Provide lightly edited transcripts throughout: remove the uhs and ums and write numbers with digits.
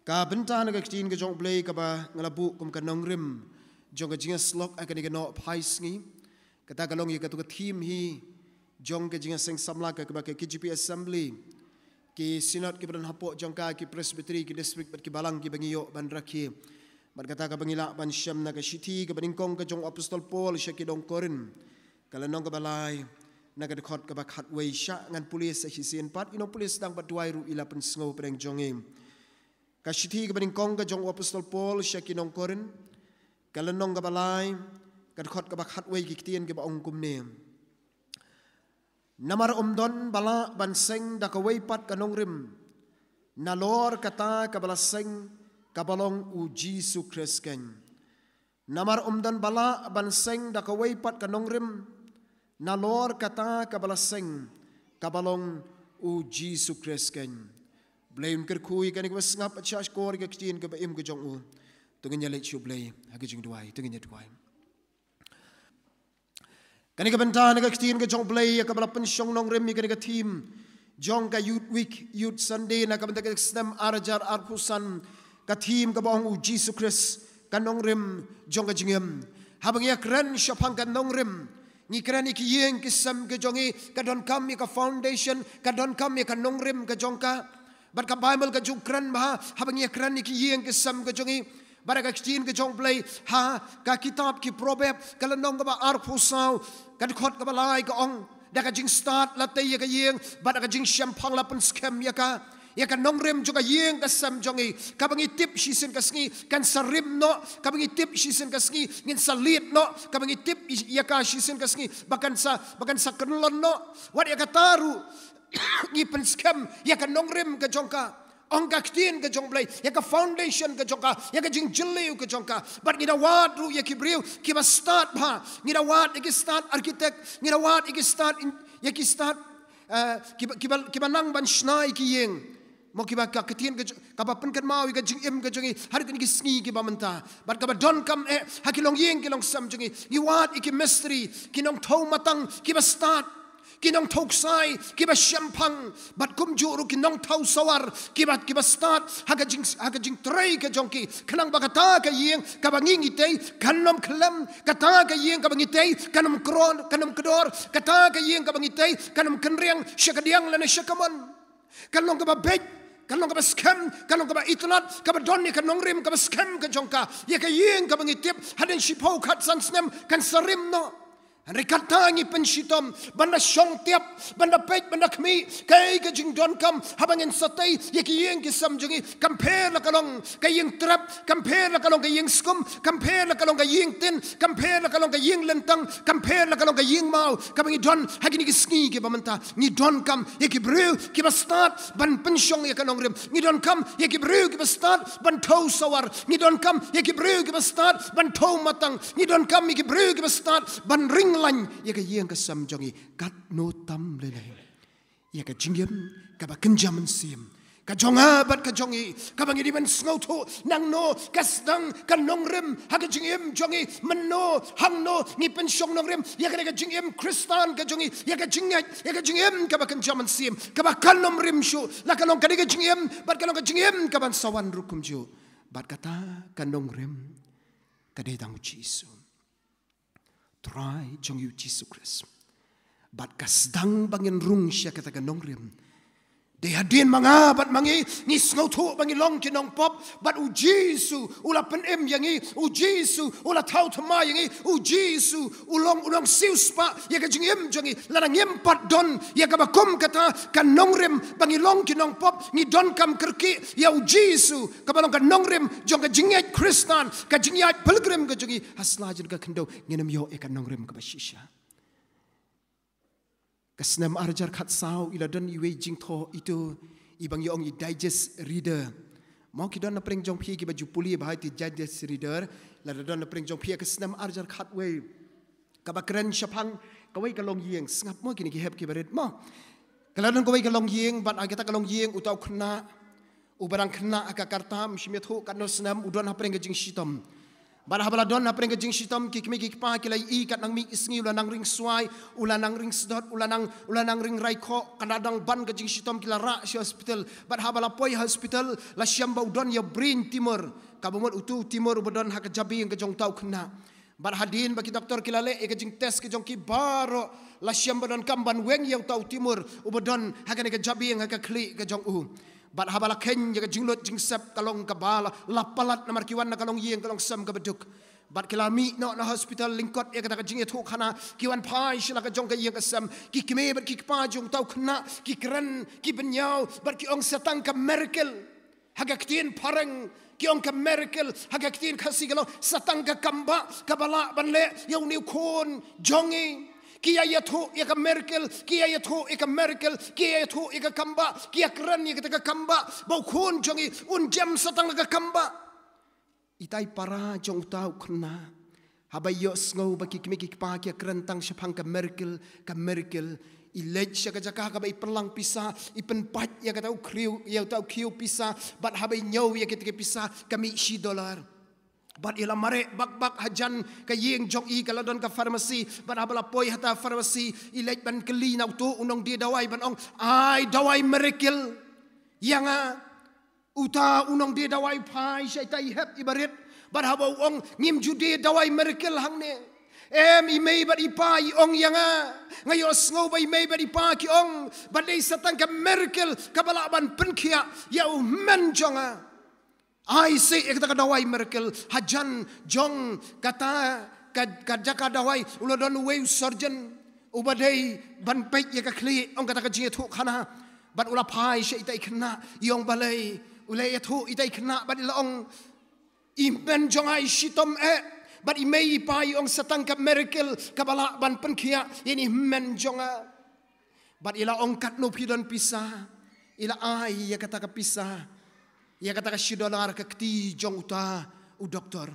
ka benta na ka tin ka jong play ka ba ngalabu kum ka nongrim jong ka jinga slok akan ka no phais ngi kata kalong ye ka tu ka team hi jong ka jinga seng samla ka ba ka KGP assembly ki sinod ki ban hapo jong ka ki presbytery ki district bat ki balang ki bangiyo ban rakhi bat kata ka bangila ban syam na ka shiti ka baningkong ka jong apostol Paul syaki dong korin kala nong ka balai na ka dekhot ka ba khat wei sha ngan pulis sa hisien pat ino pulis dang bat duai ru ila pen sngo preng jongim ka shiti ka baningkong ka jong apostol Paul syaki dong korin kala nong ka balai ka dekhot ka ba khat wei ki tien ka ba ong kum ne namar don bala ban seng da ka wei pat ka nong rim na lor kata ka bala seng ka balong u Jesus Christ ken namar don bala ban seng da ka wei pat ka nong rim na lor kata ka bala seng ka balong u Jesus Christ ken blaim ker kui kan ka sngap chas kor ka tin ka ba im ka jong u tungin ya leit chu blai ha ka jing duai tungin ya duai kani ka benta na ka tin ka jong play ka bala pensyong nong rem kani ka team jong ka youth week youth Sunday na ka benta ka stem arajar arpusan ka team ka bang u Jesus Christ ka nong rem jong ka jingem habang ya kren syapang ka nong rem ni kren ki yeng ki sam ka jongi ka don kam ka foundation ka don kam ka nong rem ka jong ka bat ka Bible ka jong kren ba habang ya kren ki yeng ki sam ka jongi baraka ktin ke jong play ha ka kitab ki proverb kala nong ka ba arpusaw ka khot ka balai ka ong da ka jing start la te ya ka yeng baraka jing shampang la pen scam ya ka nong rem juga yeng ka sam jongi ka bangi tip shisen ka sngi kan sarim no ka bangi tip shisen ka sngi ngin salit no ka bangi tip ya ka shisen ka sngi bakan sa kanlon no wat ya ka taru ngi pen scam ya ka nong rem ka jong ka ong ka ktin ka jong play ya ka foundation ka jong ka ya ka jing jileu ka jong ka but ngida wat ru ya ki briu ki ba start ba ngida wat ki start architect ngida wat ki start ya ki start ki ba nang ban snai ki yeng mo ki ba ka ktin ka ba pen kan mau ka jing im ka jongi har ki sngi ki ba menta but ka ba don kam ha ki long yeng ki long sam jongi ni wat ki mystery ki nong thau matang ki ba start kinong toksai kiba shampang bat kum juru kinong tau sawar kiba start haga jing tray ka jongki kanang bagata ka yeng ka banging itay kanom klam kata ka yeng ka bangitay kanom kron kanom kedor kata ka yeng ka bangitay kanom kenriang syakadiang lana syakamon kanong ka babej kanong ka ba scam kanong ka ba itlat ka ba donni kanong rim ka ba scam ka jongka ya ka yeng ka bangitip hadin shipau khat san snem kan sarim no Rikatangi penshitom banda syong tiap banda pej banda kmi kai ka jing don kam habangin satay yeki yeng ki samjungi compare la kalong kay yeng trap compare la kalong kay yeng skum compare la kalong kay yeng tin compare la kalong kay yeng lentang compare la kalong kay yeng mau kabangi don hagini ki sngi ki bamanta ni don kam yeki brew ki ba start ban pensyong ya kanong rim ni don kam yeki brew ki ba start ban thau sawar ni don kam yeki brew ki ba start ban thau matang ni don kam yeki brew ki ba start ban ring lan ya ka yeng ka sam jongi kat no tam le le ya ka jingyam ka ba kenjam sim ka jonga bat ka jongi ka bangi di men sngo to nang no kasdang ka nong rem ha ka jingyam jongi menno hang no ni pen syong nong rem ya ka jingyam kristan ka jongi ya ka jingyam ka ba kenjam sim ka ba kanom rem shu la ka long ka jingyam bat ka long ka jingyam ka ban sawan rukum ju bat kata ka nong rem ka de dang jisu try jong yu Jesus Christ bat kasdang bangin rung siya kata kanong rim de hadin mga bat mangi ni sngoto bangi long kinong pop bat u Jesus ula pen em yangi u Jesus ula tau tama yangi u Jesus ulong siu spa ya ka jing em jongi larang em pat don ya ka bakom kata kanong rim bangi long kinong pop ni don kam kerki ya u Jesus ka balong kanong rim jong ka jingyat Kristan ka jingyat pilgrim ka jongi haslajin ka kendo nginem yo e kanong rim ka bashisha kasnam arjar khat saw ila don iwe jing tho itu ibang yong i digest reader mau ki don na preng jong phi ki baju puli bahai ti digest reader la don na preng jong phi kasnam arjar khat we ka bakren shapang ka we ka long yeng ngap mo ki ni ki heb ki baret mo kala don ka we ka long yeng bat agata ka long yeng utau khna u barang khna aka kartam shime tho kan no snam udon ha preng jing shitam Bad habaladon hapren ke jing shitom ki kmi ki pa ki lai I kat nang mi isngi ulan nang ring suai ulan nang ring sedot ulan nang ring raiko kanadang ban ke jing shitom ki la ra si hospital bad habalapoi hospital la syam baudon ya brain tumor kabumot utu timur ubadon hak jabi yang ke jong tau Khynnah. Bad hadin bagi doktor kilale ke jing test ke jong ki baro la syam badon kamban weng yang tau timur ubadon hak ke jabi yang hak kli ke jong u. Bad habala ken ya ke jing lot jing sep kalong kabala lapalat namar kiwan na kalong yeng kalong sam ke beduk. Bad kilami no na hospital lingkot ya kata ke jing ya thuk khana kiwan pai sila ke jong ke yeng ke sam ki kime bad ki pa jong tau Khynnah ki keren ki benyau bad ki ong setang ke miracle hak tien pareng kiong ke miracle hagak tin kasi galo satang ka kamba kabala banle yaw ni kon jongi kiya yatho ya ka miracle kiya yatho ya ka miracle kiya yatho ya ka kamba kiya kran ya ka kamba bau kon jongi un jam satang ka kamba itai para jong tau Khynnah habay yo sngo baki kimik pa kiya kran tang syapang ka miracle Leit siya kajaka kabay perlang pisa ipenpat ya katau kriu ya tau kiu pisa bat habay nyaw ya kita pisa kami $10 bat ila mare bak hajan kayeng jong I kaladon ka pharmacy bat habala poi hata pharmacy Leit ban keli na tu unong dia dawai ban ong ai dawai miracle yang uta unong dia dawai pai syai tai hep ibarit bat habau ong ngim jude dawai miracle hang ne imei bat ipa ong yanga ngayos ngo ba imei bat ipa ki ong badai satang ka miracle kabalaban penkia ya men jonga ai se ekta ka dawai miracle hajan jong kata kajaka dawai ulodon weu surgeon ubadai ban pek ya ka kli ong kata ka jie thu khana bat ula pai se itai Khynnah yong balai ulai thu itai Khynnah bat ila ong imben jonga shitom But imei pai ong satang ka miracle kabala ban penkia ini men jonga. But ila ong kat no pidon pisa. Ila ai ya kata ka pisa. Ya kata ka $10 ka kti jong uta u doktor.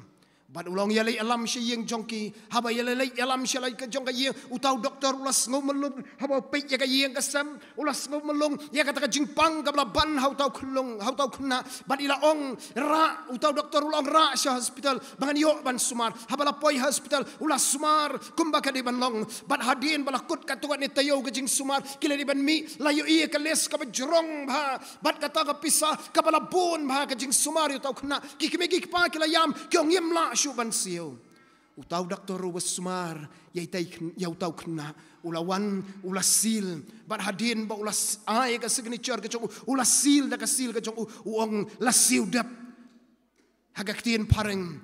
But ulong ya lay alam siya yung jongki. Haba ya lay alam siya lay ka jong ka yung utaw doktor ulas ngom melung. Haba pek ya ka yung kasam ulas ngom melung. Ya kata ka jingpang kabla ban hau tau Khynnah. But ila ong ra utaw doktor ulong ra siya hospital. Bangan yo ban sumar. Haba lapoy hospital ulas sumar kumbaka di ban long. But hadin balakut katuan ni tayo ka jing sumar. Kila di ban mi layo iya ka les ka bajrong ba. But kata ka pisa kabalabon ba ka jing sumar utaw Khynnah. Kikimigik pa kila yam kiong yimla syuban siyo. Utaw doktor was sumar yau tau Khynnah ulawan ulasil bat hadin ba ulas ay ka signature ka jong ulasil da ka sil ka jong uong lasiw dap hagaktin pareng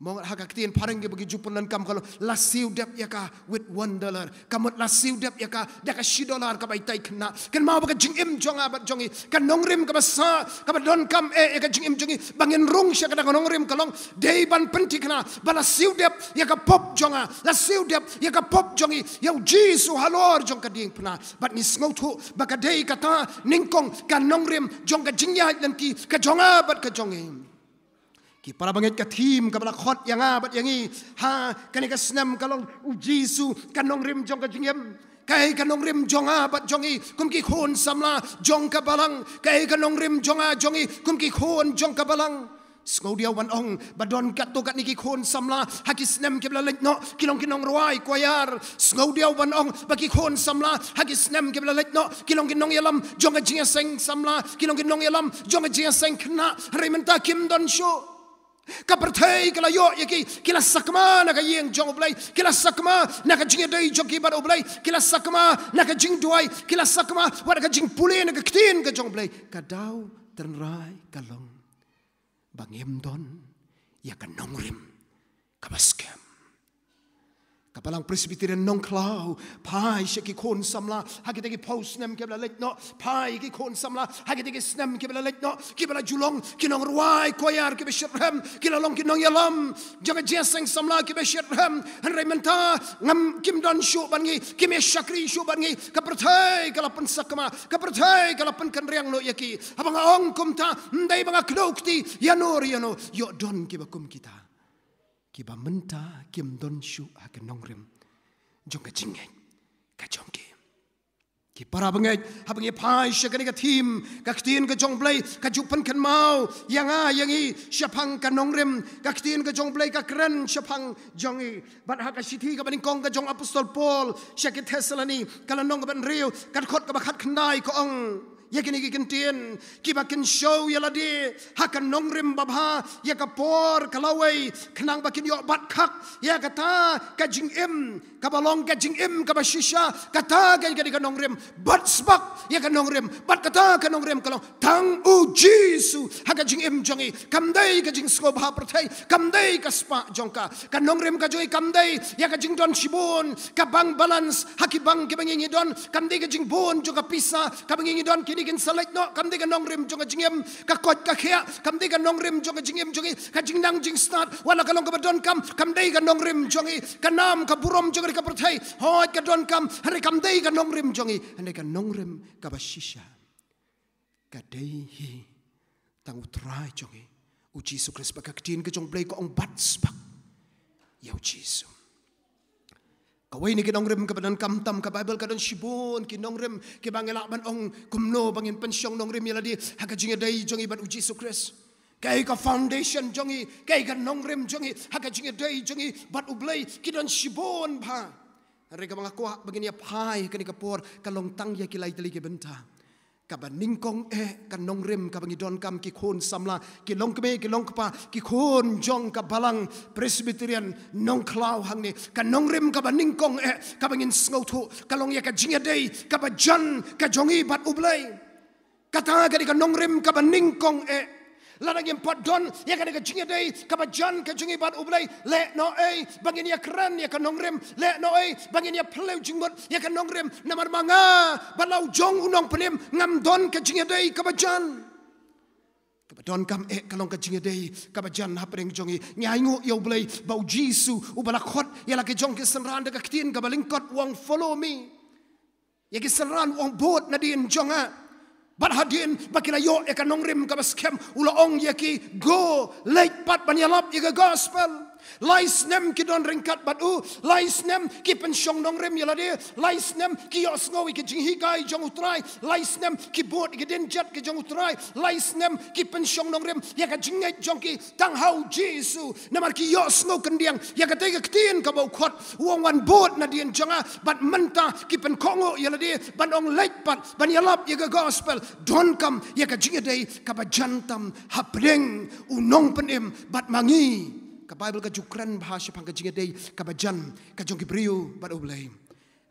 mong hagaktin pareng ge bagi jupunan kam kalau lasiw dap ya ka with $1 kamot lasiw dap ya ka da ka $10 ka baitai Khynnah kan mau ba jing im jong abat jongi kan nongrim ka basa ka don kam ka jing im jongi bangin rung sya ka nongrim kalong dei ban penti Khynnah bala siw dap ya ka pop jonga lasiw dap ya ka pop jongi yau jisu halor jong ka ding pna bat ni sngotu ba ka dei kata ningkong kan nongrim jong ka jingya nanti ka jonga bat ka jongi ki para bangit ka team ka balakot yang abat yangi ha kanika snam kalong ujisu kanong rim jong ka jingem kai kanong rim jonga bat jongi kum ki khon samla jong ka balang kai kanong rim jonga jongi kum ki khon jong ka balang Sngodia wan ong badon kat to kat niki khon samla hakis nem ke blalek no kilong kinong ruai koyar Sngodia wan ong baki khon samla hakis nem ke blalek no kilong kinong yalam jonga jinga seng samla kilong kinong yalam jonga jinga seng Khynnah rementa kim don show kaperthai kala yo yaki kila sakma na ka yeng jong oblai kila sakma na ka jing dei joki bar oblai kila sakma na ka jing duai kila sakma wa ka jing pule na ka ktin ka jong oblai ka dau tenrai kalong bangem don ya ka nongrim ka baskem kapalang presbyterian nong klau pai shaki kon samla hagitegi post nem kebla lek no pai ki kon samla hagitegi snem kebla lek no kibla julong kinong ruai koyar ke beshrem kilalong kinong yalam jaga jeseng samla ke beshrem han rementa ngam kim don shu bangi kim shakri shu bangi kaperthai kalapan sakma kaperthai kalapan kanriang no yaki abang ong kumta ndai banga knokti yanor yano yo don kibakum kita kiba menta kim don shu ha ke nongrim jong ka jingeng ka jongki ki para bangai habangi pai syakani ka team ka ktin ka jong blai ka jupan kan mau yanga yangi syapang ka nongrem ka ktin ka jong blai ka kren syapang jongi bat ha ka sithi ka baning kong ka jong apostol Paul syakit Thessaloni kala nong ka ban riu ka khot ka bakhat khnai ko ong yakini ki kentien ki bakin show yaladi hakan nongrem babha yakapor kalawai khnang bakin yo bat khak yakata ka jingim ka balong ka jingim ka bashisha kata ka ka nongrem bat sbak yakan nongrem bat kata ka nongrem kalong tang u jisu haka jingim jongi kamdai ka jing sko bha prathai kamdai ka spa jongka ka nongrem ka jongi kamdai yaka jing don shibon ka bang balance hakibang ki bangingi don kamdai ka jing bon joka pisa ka bangingi don kini kin salek no kamdi ka nongrim jonga jingem ka kot ka khia kamdi ka nongrim jonga jingem jongi ka jingnang jing start wala ka long ka badon kamdi ka nongrim jongi ka nam ka burom jongi ka perthai hoi ka don kam hari kamdi ka nongrim jongi ane ka nongrim ka bashisha ka dei hi tang utrai jongi u Jesu Christ ka ktin ka jong blai ko ong bats bak ya Jesu kawai ni kinongrem ka banan kamtam ka Bible ka don shibon kinongrem ki bangela ban ong kumno bangin pensyong nongrem yaladi haka jinga dai jongi ban uji Jesus Christ kai ka foundation jongi kai ka nongrem jongi haka jinga dai jongi bat ublay ki don shibon ba re ka mga kuha bangin ya pai ka ni ka por ka long tang ya kilay tali ki benta ka baning kong ka nongrem ka bangidon kam ki khon samla ki long kme ki long pa ki khon jong ka Balang Presbyterian nong klau hang ni ka nongrem ka baning kong ka bangin sngo thu ka long ya ka jinga dei ka ba jan ka jongi bat ublay kata ka di ka nongrem ka baning kong larang yang padon ya ka jinga dei ka ba jan ka jongi bat ublay le no bangin ya kran ya ka nongrem le no bangin ya pleu jingbot ya ka nongrem namar manga balau jong unong penim ngam don ka jinga dei ka ba jan ka ba don kam kalong ka jinga dei ka ba jan hapreng jongi nyaingu yo blay bau Jesu u balakot ya la ke jong ke sanran da ka ktin ka balingkot wong follow me ya ke sanran wong bot na din jonga bat hadin bakila yo eka nongrim ka baskem ula ong yaki go leit pat banyalap ika gospel lais nem ki don ringkat bat lais nem ki pensyong nongrim yalade lais nem ki yo sngowi ki jinghi kai jong utrai lais nem ki bot ki den jet ki jong utrai lais nem ki pensyong nongrim yaka jingai jong ki tang hau Jesu namar ki yo sngo kendiang yaka tega ktin ka bau khot wong wan bot na dien jonga bat menta ki pen kongo yalade ban ong leit pat banyalap ika gospel don kam ya ka jinga dei ka ba jantam hapreng unong penem bat mangi ka Bible ka jukran bahasa pang ka jinga dei ka ba jan ka jong Hebrew bat ublay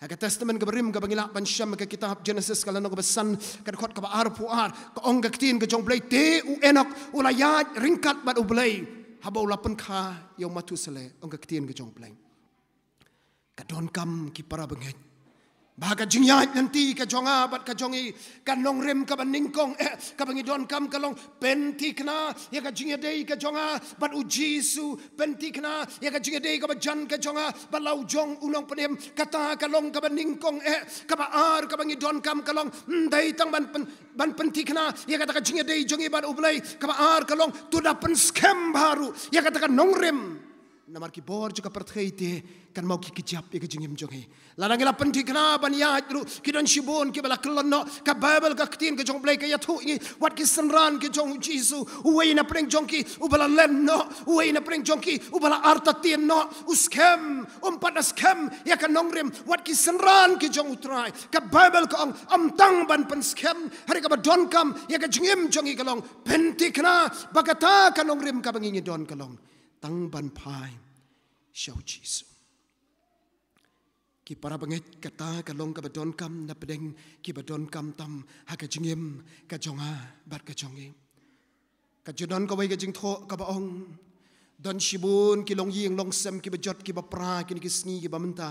ka testament ka berim ka bangila ban syam ka kitab Genesis kala no ka besan ka khot ka ba arpuar ka ong ka ktin ka jong blay te u enok ulayat ringkat bat ublay habau lapen kha yo matusale ong ka ktin ka jong blay ka don kam ki para benget bahaga jingyat nanti ka jonga bat ka jongi ka nongrem ka baningkong ka bangidon kam kalong pentikna ya ka jingya dei ka jonga bat u Jesu pentikna ya ka jingya dei ka bajan ka jonga balau jong unong penem kata kalong ka baningkong ka baar ka bangidon kam kalong dai tang ban pentikna ya ka jingya dei jongi bat ublay ka baar kalong tu da pen scam baru ya ka nongrem namar ki bor juga perthaite kan mau ki kijap ya jingim jongi larang ila pentikna ban ya ru ki don shibon ki bala kelno ka Bible ka ktin ke jong blai ka ya thu ni wat ki sanran ke jong Jesu uwe na preng jong ki ubala len no uwe na preng jong ki ubala arta tien no uskem umpat askem ya kan nongrem wat ki sanran ke jong utrai ka Bible ka amtang ban pen skem hari ka don kam ya ka jingim jongi kalong pentikna bagata ka nongrem ka bangingi don kalong tang ban pai show Jesu ki para banget kata kalong ka badon kam na pedeng ki badon kam tam ha ka jingim ka jonga bat ka jongi ka jodon ka wai ka jing tho ka baong don shibun ki long ying long sem ki bajot ki bapra ki sngi ki bamenta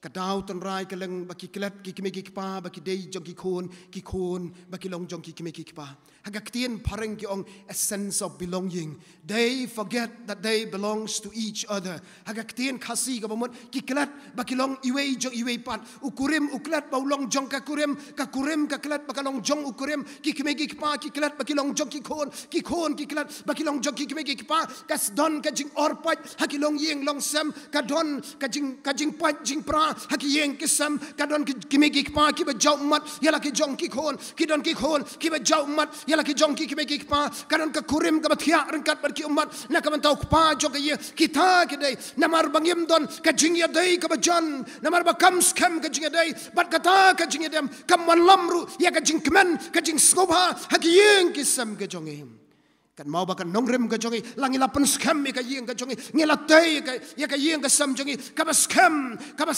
ka daw ton rai ka leng baki klet ki kimeki ki pa baki dei jong ki khon baki long jong ki kimeki ki pa hagaktin pareng ki ong a sense of belonging they forget that they belongs to each other hagaktin khasi ka bamot ki klet baki long iwe jong iwe pat ukurim uklet ba long jong ka kurim ka klet baka long jong ukurim ki kimeki ki pa ki klet baki long jong ki khon ki klet baki long jong ki kimeki ki pa kas don ka jing orpat hakilong ying long sem ka don ka jing pat jing pra pa haki yeng kisam kadon kimi ki pa ki ba jau mat yala ki jong ki khon ki don ki khon ki ba jau mat yala ki jong ki kimi ki pa kadon ka kurim ka ba thia rengkat bar ki umat na ka ban tau pa jong ka ye kita ki dei namar bangim don ka jing ya dei ka ba jan namar ba kam scam ka jing ya dei bat kata ka jing ya dem kam wan lamru ya ka jing kemen ka jing skoba haki yeng kisam ka jong em kan mau bakan nongrem ka jongi langi lapan scam ka yeng ka jongi ngelatei ka ya ka yeng ka sam jongi ka ba scam ka ba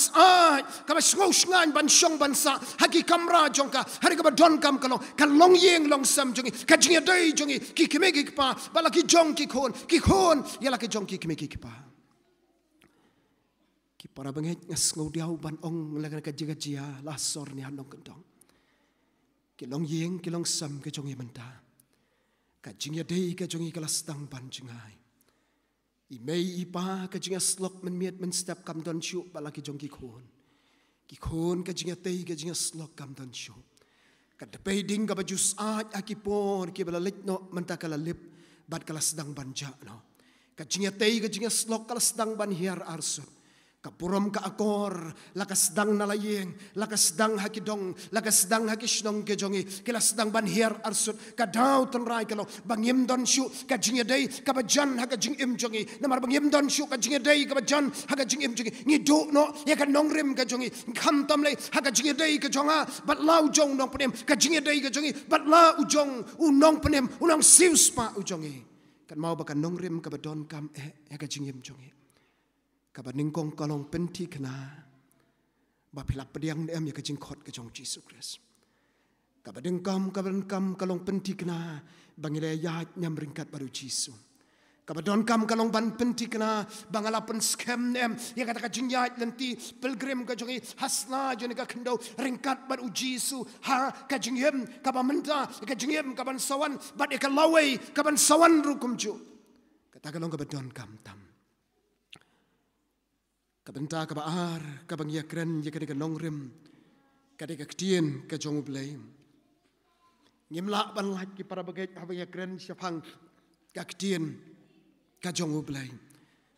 ka ba ngos ngan ban shong ban sa haki kamra jongka hari ka ba don kam kalong kan long yeng long sam jongi ka jinga dei jongi ki kime ki pa bala ki jong ki khon ya la ki jong ki kime ki pa ki para banget ngas ngau diau ban ong la ka jiga jia la sor ni hanong kendong ki long yeng ki long sam ka jongi menta ka jingya dei ka jongi kala stang ban jingai I mei ipa ka jinga slok men miet men step kam don chu bala ki jong ki khon ka jinga dei ka jinga slok kam don chu ka de pe ding ka bajus a akipor ki bala lek no menta kala lip bat kala sedang ban ja no ka jinga dei ka jinga slok kala sedang ban hiar arsut kapurom ka akor lakas dang nalayeng lakas dang hakidong lakas dang hakisnong ke jongi kelas dang ban hiar arsut ka daw tenrai kalo bangim don shu ka jinga dei ka bajan haka jing im jongi namar bangim don shu ka jinga dei ka bajan haka jing im jongi ngi do no ya ka nongrim ka jongi kham tam le haka jinga dei ka jonga bat lau jong nong penem ka jinga dei ka jongi bat la ujong unong penem unong sius pa ujongi kan mau bakan nongrim ka badon kam ya ka jing im jongi kabaning kong kalong penti kena bapilap pediang dem ya kajing khot kajong Jesus Christ kabading kam kalong penti kena bangile yat nyam ringkat baru Jesus kabadon kam kalong ban penti kena bangalapan scam dem ya kata kajing yat nanti pilgrim kajong hasna jone ka kendo ringkat baru Jesus ha kajing yem kabamenta kajing yem kaban sawan bat ekalawai kaban sawan rukumju kata kalong kabadon kam tam kabenta kabaar kabang yakren yakane ka nongrim kade ka ktien ka jong blay ngimla ban lak ki para bagai habang yakren syapang ka ktien ka jong blay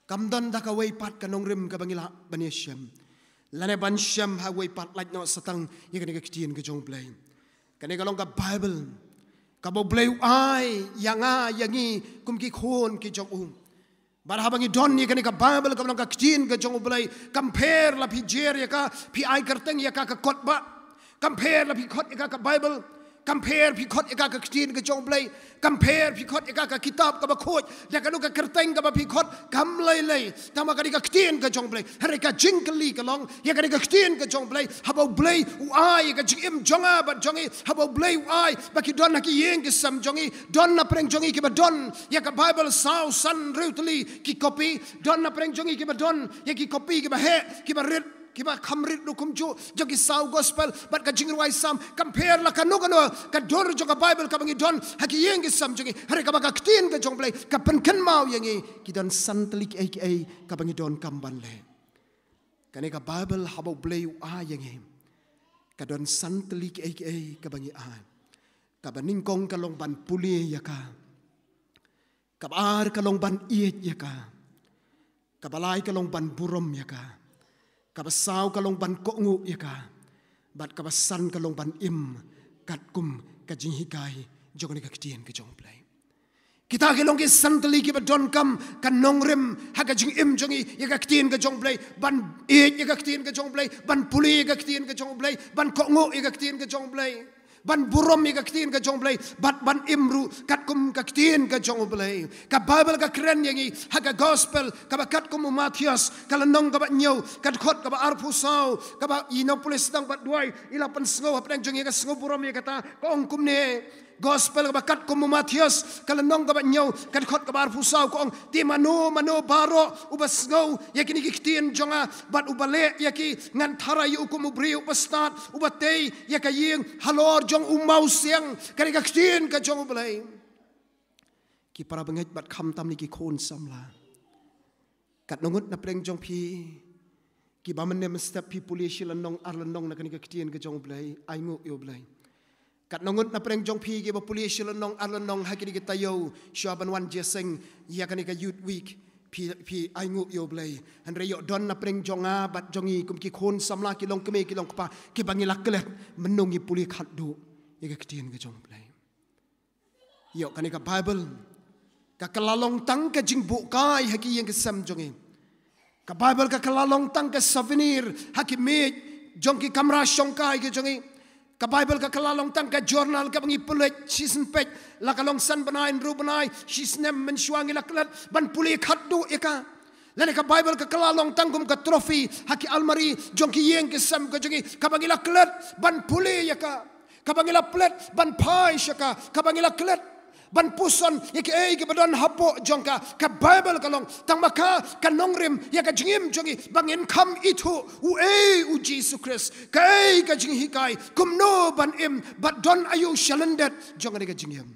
kamdan da ka way pat ka nongrim ka bangila banisyam lane ban syam ha way pat like no satang yakane ka ktien ka jong blay kane ka long ka bible ka bo blay ai yanga yangi kum ki khon ki jong Barhabangi don ni kani ka Bible ka ka kin ka jong bulai compare la pi jer ya ka pi ai kerteng ya ka kot ba compare la pi kot ya ka Bible compare pi kot ya ka kin ka jong bulai compare pi kot ya ka kitab ka ba khoj ya ka ka kerteng ka ba pi kot kam lai tama ka ka kin ka jong bulai hari ka jingkali ka long ya ka kin ka jong bulai habau bulai u ai ka jing im jonga ba jongi habau bulai u ai ba ki don ki yeng ki sam jongi don na preng jongi ki ba don ya ka Bible sau san reutli ki copy don na preng jongi ki ba don ya ki copy ki ba he ki ba rit ki ba khamrit nu kumju jogi sau gospel bat ka jingwai sam compare la kanu ka dor jo ka Bible ka bangi don haki yeng ki sam jongi hari ka ba ka tin ka jong play ka pen ken mau yengi ki don santlik ai ka bangi don kamban le kane ka Bible habau play a yengi ka don santlik ai ka bangi a ka baning kong ka long ban puli ya ka bar ka long ban iet ya ka balai ka long ban burom ya ka kabasau kalong ban kongu ya ka bat kabasan kalong ban im katkum kajing hikai jong ni ka ktien ka jong play kita kelong ki santli ki badon kam kan nongrim ha ka jing im jongi ya ka ktien ka jong play ban e ya ka ktien ka jong play ban puli ya ka ktien ka jong play ban kongu ya ka ktien ka jong play ban burom ya ka ktien ka jong play ban imru katkum ka ktien ka jong play ka Bible ka kren yangi ha ka gospel ka ba katkum Matius kala nong ka ba nyaw kat khot ka ba arpusau ka ba inopolis tang bat duai ila pan sngo hapnang jong ya ka sngo burom ya kata ka ongkum ne gospel ka ba katkum Matius kala nong ka ba nyaw kat khot ka ba arpusau ko ong ti mano baro ubas sngo ya kini ki ktien jonga bat ubale ya ki ngan thara yu kum ubri ubastat ubatei ya ka yeng halor jong umau siang kani ka ktien ka jong blai ki para banget bat kham tam ni ki khon samla kat nongut na preng jong pi ki ba man nem step pi polish lan nong ar lan nong na kani ka ktien ka jong blai ai ngo yo blai kat nongut na preng jong pi ki ba polish lan nong ar lan nong ha ki tayo shaban wan jeseng ya kani ka youth week pi aingu yo blay han reyo don na preng jonga bat jongi kum ki khon samla ki long keme ki long pa ki bangila klet menungi puli khaddu ye ka tien ke jong blay yo kan ka Bible ka kalalong tang ka jingbu kai haki yang ke sam jongi ka Bible ka kalalong tang ka souvenir haki me jong ki kamera shongkai ke jongi ka Bible ka kalalong tang ka journal ka bangi pulet season page la kalong san banai ru banai shisnem men shuangi la klat ban puli khaddu eka lene ka Bible ka kalalong tang kum ka trophy haki almari jong ki yeng ke sam ka jongi ka bangi la klat ban puli eka ka bangi la plet ban pai shaka ka bangi la klat ban puson yake ke badon hapo jongka ka Bible kalong tang maka kanongrim ya ka jingim jongi bangin kam itu u Jesus Christ ka ka jing hikai kum no ban im but don ayu shalandet jonga ka jingim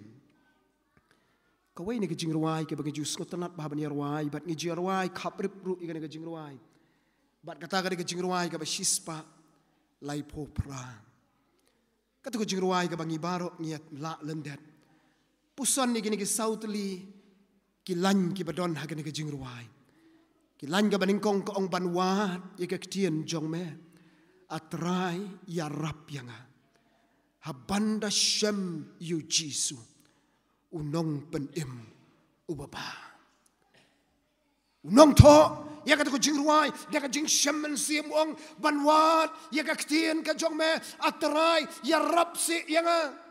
ka wei ni ka jing ruai ke bagi jus ngotanat ba ban ruai bat ngi ji ruai khaprip ru ka jing ruai bat kata ka jing ruai ka ba shispa lai popra ka tu jing ruai ka bangi baro ngiat la lendet puson ni gini ki sautli ki lan ki badon ha gini ki jingruai ki lan ga baningkong ko ong banwat ye ka tien jong me atrai ya rap yanga habanda shem yu jisu unong pen im ubaba unong tho ye ka ko jingruai ye ka jing shem men sim ong banwat ye ka tien ka jong me atrai ya rap si yanga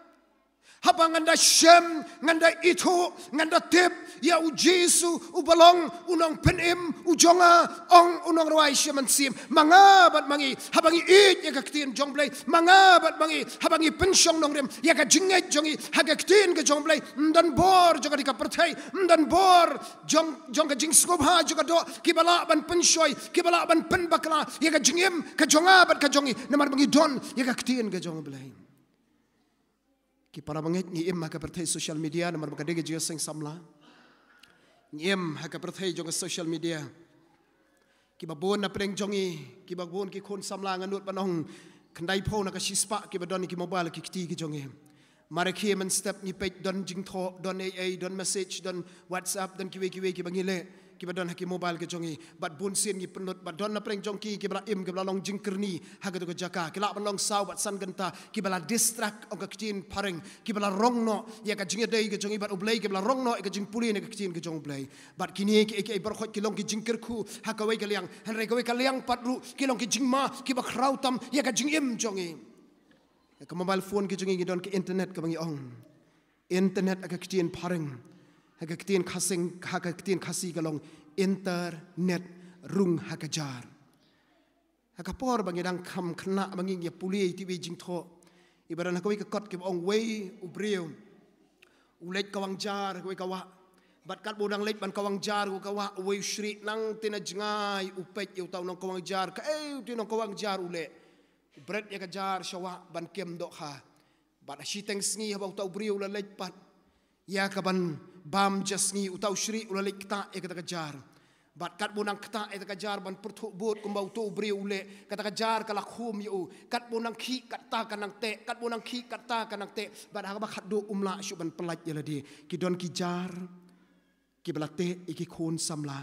habang nganda shem nganda itu nganda tip ya u Jesu u Balang unong penim u jonga ong unong ruai sheman sim mangabat mangi habangi it ya kaktin jong blay mangabat mangi habangi pensyong nong rem ya ka jinget jongi hagaktin ka jong blay ndan bor joka dika pertai ndan bor jong ka jing skobha joka do kibala ban pensyoy kibala ban pen bakla ya ka jingim ka jonga bat ka jongi namar mangi don ya kaktin ka jong blay ki para bangit ni im ka perthai social media namar ka dege jiga sing samla ni im ka perthai jong social media ki babon na preng jongi ki babon ki khon samla nganut panong khandai pho na ka shispa ki badon ki mobile ki kti ki jongi mare ki men step ni page don jing tho don ai don message don WhatsApp don ki we ki bangile ki badon haki mobile ke jongi bat bun sin gi penut bat don na preng jongki ki bala im ki bala long jingkerni ha ke jaka ki la long saw bat san ganta ki bala distract ong ka ktin pareng ki bala rongno ya ka jinge dei ke jongi bat ublei ki bala rongno e ka jing puli ne ka ktin ke jong blei bat kini ki bar khot ki long ki jingker khu ha ka we ka liang han re ka we ka liang pat ru ki long ki jingma ki ba krautam ya ka jing im jongi ka mobile phone ki jongi ki don ki internet ka bangi ong internet ka ktin pareng hagaktin khasing hagaktin khasi kalong internet rung hakajar hakapor bangidang kham khna banging ya puli ti jing tho ibaran hakoi ka kot ki ong wei ubreu ulet kawang jar koi kawa bat kat bodang let ban kawang jar ko kawa wei shri nang tina jingai upet yu tau nong kawang jar ka tinong kawang jar ule bread ya ka jar shawa ban kem do kha bat shiteng sngi habau tau breu la let pat ya ka ban bam jasni utau shri ulalik kta e kata jar bat kat bonang kta e kata jar ban perthuk bot kumbau tu bri ule kata jar kala khum yu kat bonang khi kata kanang te kat bonang khi kata kanang te bat ha ba khaddu umla shu ban pelaj yaladi ki don ki jar ki balate iki khon samla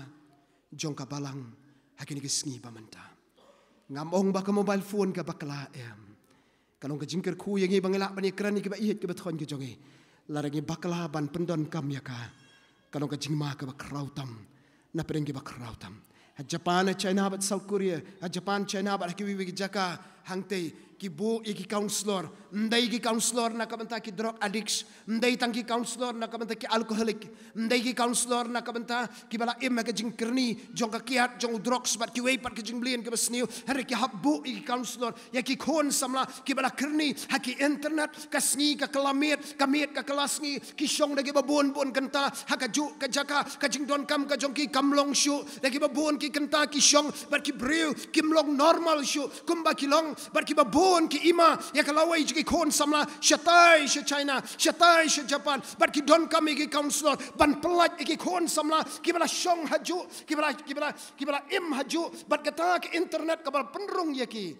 jong ka balang hakini ki sngi bamanta ngamong ba ka mobile phone ka bakla em kalong ka jingker khu yangi bangela bani krani ki ba ihet ki bathon ki jongi laragi bakla ban pendon kam yaka kalong ka jingma ka bakrautam na perenggi bakrautam Japan China bat South Korea Japan China bat ki wi jaka hangte ki bu iki counselor ndai ki counselor na kabanta ki drug addicts ndai tang ki counselor na kabanta ki alcoholic ndai ki counselor na kabanta ki bala im ka jingkerni jong ka kiat jong drugs bat ki wei pat ki jingblien ka basniu hari ki habbu iki counselor ya ki khon samla ki bala kerni haki internet ka sngi ka kalamet ka kelasngi ki shong dagi babon bon kanta haka ju ka jaka ka jingdon kam ka jong ki kamlong shu dagi babon ki kanta ki shong bat ki breu kimlong normal shu kumba ki long bat ki babon ki ima ya kalawai ki khon samla shatai she China shatai she Japan bat ki don kami ki counselor ban pelat ki khon samla ki bala shong haju ki bala im haju bat kata ki internet ka bal penrung yaki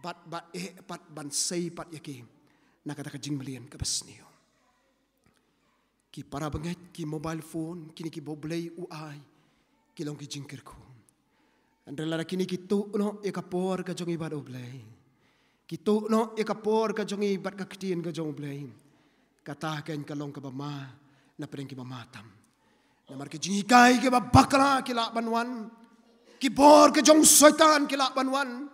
bat ban sei pat yaki na kata ka jingmelian ka basnio ki para banget ki mobile phone kini ki boblei uai kilong ki jingkir ku. Andrela kini kitu no ekapor ka jong ibad oblay. Kitu no ekapor ka jong ibad ka ktien ka jong oblay. Katakan kalong ka bama na pereng ki mamatam. Namar ki jingikai ki babakla ki lakbanwan. Ki bor ka jong syaitan ki lakbanwan.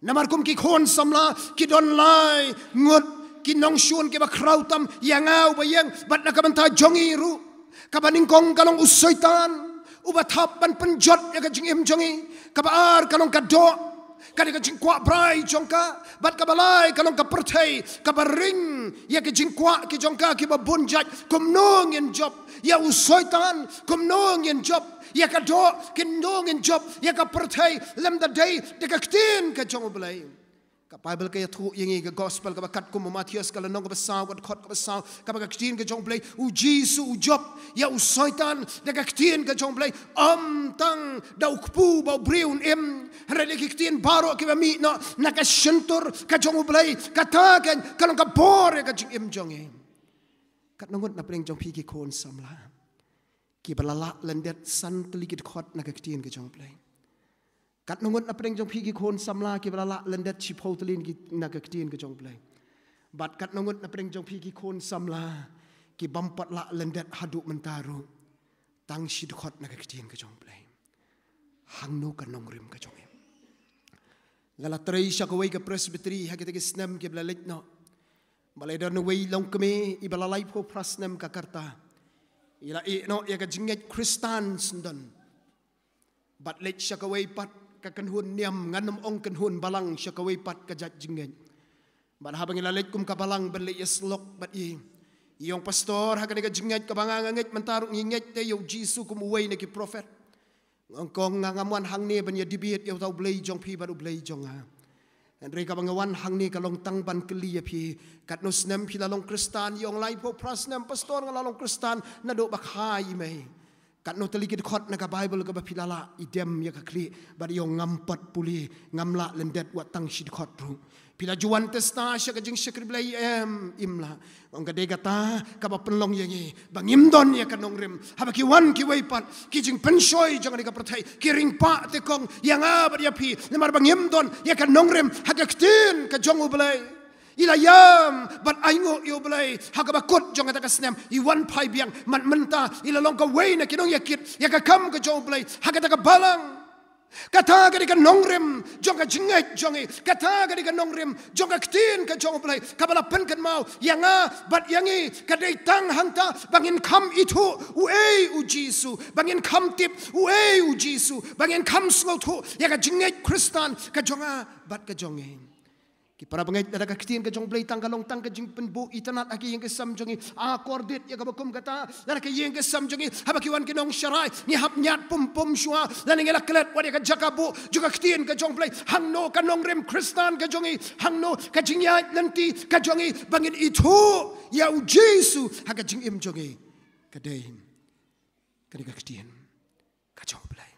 Namar kum ki khon samla ki don lai ngut ki nong shun ki bakrautam yangau bayang bat na kabanta jong iru. Kabaningkong kalong usyaitan. Ubatap ban penjot ya ka jingim jongi. Kabar kalong kado. Kadi ka jingkwa brai jongka. Bat kabalai kalong kapertai. Kabaring ya ka jingkwa ki jongka ki babunjat. Kumnong yen job. Ya usoitan kumnong yen job. Ya kado kinong yen job. Ya kapertai lem da day de ka ktin ka jong belai. Ka Bible ka yathu yengi ka gospel ka bakat kum Matius ka lanong ka basaw ka khot ka basaw ka ktin ka jong belai u Jesus u job ya usoitan de ka ktin ka jong belai tang da ukpu ba breun em rele ki ktin baro ki ba mi no na ka shentur ka jong belai ka taken kalong ka bor ka jing em jong em kat nongot na preng jong pi ki kon samla ki balala lendet san telikit khot na ka ktin ka jong belai kat nongot na preng jong pi ki kon samla ki balala lendet chipho telin ki na ka ktin ka jong belai bat kat nongot na preng jong pi ki kon samla ki bampat la lendet haduk mentaru tang shid khot na ka ktin ka jong belai hangno ka nongrim ka jong em ngala trei shakawai ka presbytery ha kita ki snam ki blalit no balai dar no wei long keme i balalai pho prasnam ka karta ila e no ya ka jinget kristans dan bat let shakawai pat ka kanhun niam nganam ong kanhun balang shakawai pat ka jat jinget bat habang ila let kum ka balang ban le yeslok bat i yung pastor ha ka jinget ka banganget mentaruk nginget te yo jisu kum uway na ki prophet ngkong ngangamuan hang ni ban ya dibit yo tau blay jong pi baru blay jong ha andre ka bangawan hang ni kalong tang ban keli pi kat no snem pi lalong kristan yung lai po prasnem pastor ngalalong kristan na do bakhai mai kat no telikit khot na ka bible ka bapilala idem ya ka kli bar yung ngampat puli ngamla lendet wat tang shid khot ru pila juan testa sya ka jing syakri blai imla ong ka de kata ka ba penlong yengi bangim don ya ka nongrim habaki wan ki wei pat ki jing pensoi jang ka prathai ki ring pa te kong yang a ba ya pi lemar bangim don ya ka nongrim haka ktin ka jong blai ilayam bat aingo yo blai haka ba kot jong ta ka snem I wan pai biang man menta ila long ka wei na kinong yakit ya ka kam ka jong blai haka ta ka balang kata ka di ka nongrim jong ka jinget jongi kata ka di ka nongrim jong ka ktin ka jong blai ka bala pen kan mau yanga bat yangi ka dei tang hanta bangin kam itu uei u jisu bangin kam tip uei u jisu bangin kam slow tu ya ka jinget kristan ka jonga bat ka jongi ki para bangai da ka ktin ka jong blai tang ka long tang ka jing penbu itanat aki yang ke sam jongi akordit ya ka bakum kata da ka yang ke sam jongi habaki wan kinong sharai ni hap nyat pum pum shua lan ngela klet wa ka jakabu juga ktin ka jong blai hangno ka nongrem kristan ka jongi hangno ka jingya nanti ka jongi bangin itu ya u jesu ha ka jing im jongi ka dei ka di ka ktin ka jong blai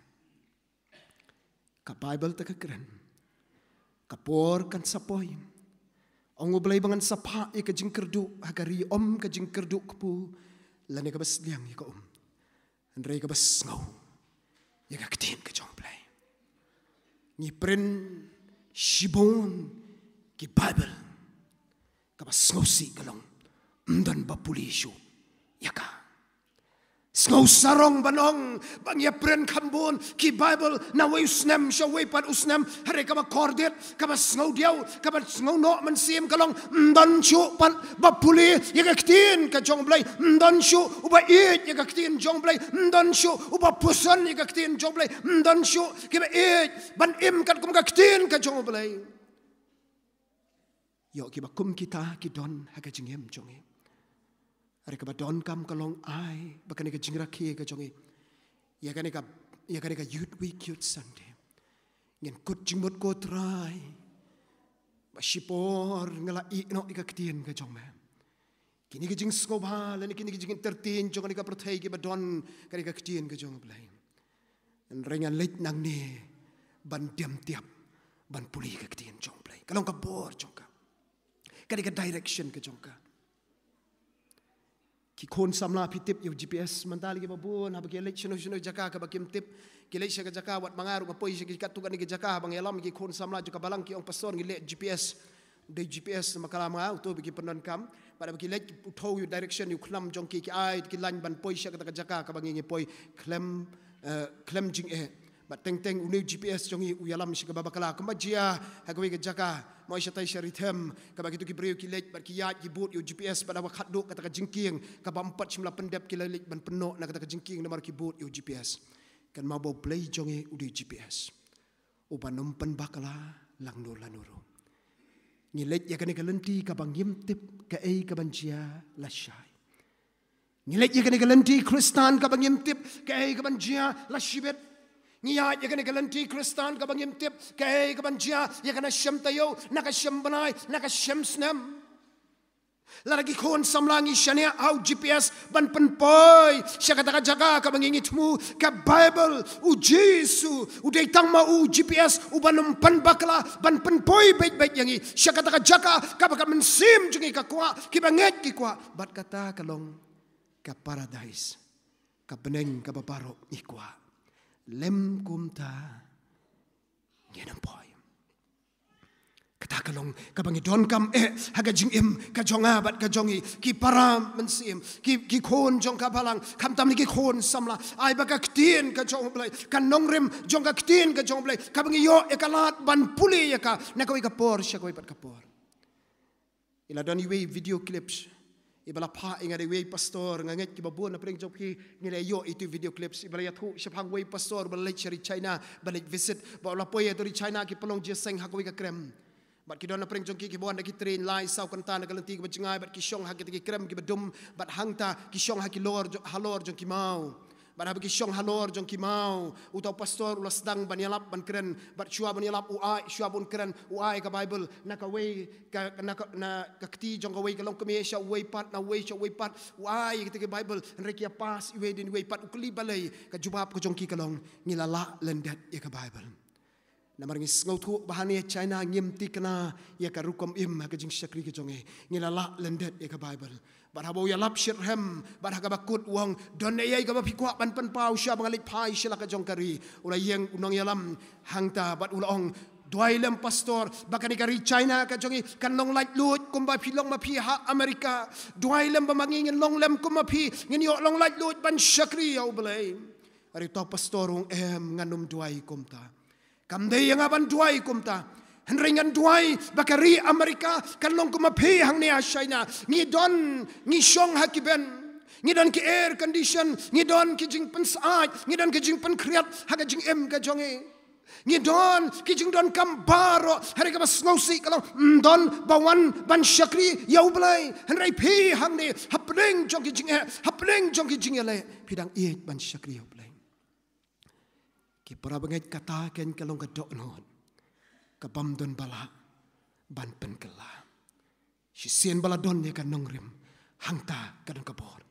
ka bible ta ka kren kapor kan sapoi ongo blai bangan sapa e ka jingkerdu hagari om ka jingkerdu kepu lane ka bas liang ka andre ka bas ngau ya ka ktin ka jong blai ni pren shibon ki bible ka bas ngau si kalong dan bapulishu ya ka Sngau sarong banong bang ya pren kambon ki bible na we usnem sha we pat usnem hare ka ba kordet ka ba sngau diau ka ba sngau no man sim kalong dan chu pan ba puli ya ka ktin ka jong blai dan chu uba it ya ka ktin jong blai dan chu uba pusan ya ka ktin jong blai dan chu ki ba it ban im kat kum ka ktin ka jong blai yo ki ba kum kita ki don ha ka jingem jong Hari kabadon kam kalong ai bakane ka jingra ke ka jongi ya kane ka youth week youth Sunday ngen kut jingmot ko try ba shipor ngala I no ka ktien ka jong ma kini ka jing skoba lan kini ka jing entertain jong ka prothai ki badon kane ka ktien ka jong blai en rengan leit nang ne ban diam tiap ban puli ka ktien jong blai kalong ka bor jong ka kane ka direction ka jong ka ki kon samla pitip yu GPS mentali ki babun ha bagi lek shino jaka ka bakim tip ki lek shaka jaka wat mangaru ka poi shaki katukan ni jaka bang elam ki kon samla juga balang ki ong pastor ki lek GPS de GPS makala ma auto bagi penon kam pada bagi lek uthau yu direction yu khnam jong ki ai ki lan ban poi shaka ka jaka ka bang ngi poi klem jing bat teng unu GPS jong u yalam shika babakala kambajia hagwe ka jaka moi shatai sharitem ka bagi tu ki breu ki lek bat ki yat ki boot yu GPS pada wakat duk kata ka jingking ka ba 4 shimla pendep ki lek ban penok na kata ka jingking na mar ki boot yu GPS kan ma bo play jong u di GPS uban nompen bakala lang no lanuro ni lek ya kan ka lenti ka bang yim tip ka ka banjia la shai ni lek ya kan ka lenti Kristan ka bang yim tip ka ka banjia la shibet Niya ya kan galanti Kristan ka bangim tip kay ka banjia ya kan syam tayo nakasyam banay nakasyam snam lagi kon samlangi syania au GPS ban penpoy siya kata jaga ka bangingit mu ka Bible u Jesu u deitang ma u GPS u banum pan bakla ban penpoy baik yangi siya kata jaga ka baka mensim jungi ka kwa ki banget ki kwa bat kata kalong ka paradise ka beneng ka babarok ni kwa lem kumta ngenam poy kata kalong kabangi don kam haga jing im ka jonga bat ka jongi ki param mensim ki khon jong ka balang kam tam ni ki khon samla ai ba ka ktien ka jong blai kan nongrim jong ka ktien ka jong blai kabangi yo ekalat ban puli ya ka na ko ka por sya ko pat ka por ila don we video clips ibala pa inga de way pastor nganget ki babon na preng job ki ngile yo itu video clips ibala ya thu shapang way pastor balik shari China balik visit ba la poye dari China ki pelong je seng hakwi ka krem bat ki don na preng job ki bon na ki train lai sau kan ta na galanti ki bajingai bat ki shong hakit ki krem ki badum bat hangta ki shong haki lor halor jong ki mau bat habki shong halor jong ki mau utau pastor ulas sedang banyalap ban keren bat shua banyalap uai shua bon keren uai ka Bible na ka way ka na ka kti jong ka way ka long kami sha way pat na way sha way pat uai ka Bible reki pas iwe din way pat ukli balai ka jubab ko jong ki kalong ngilala lendat ya ka Bible na marngis ngautu bahani China ngimti kana ya ka rukom im ka jing shakri ka jong ngilala lendat ya ka Bible bat habo ya lap shirhem bat haga bakut wong don ye ga bapikwa ban pan pau sha bangalik pai shila ka jong kari ula yeng unong yalam hangta bat ulaong duailem pastor bakani kari China ka jongi kan long light lut kumba pilong mapi ha Amerika duailem bamangin long lem kumapi nginyo long light lut ban shakri au belai ari to pastorung nganum duai kumta kamde yang aban duai kumta Henringan duai bakari Amerika kan long kumapi hang ne China ni don ni shong hakiben ni don ki air condition ni don ki jing pen saat ni don ki jing pen kriat haga jing em ka jonge ni don ki jing don kam baro hari ka bas ngosi kalau don bawan ban shakri yau blai henrai pi hang ne hapling jong ki jing hapling jong ki jing le pidang iet ban shakri yau blai ki para bangai kata ken kalong ka dok non kabam don bala ban pen kala si sien bala don ne kan nongrim hangta kan kabor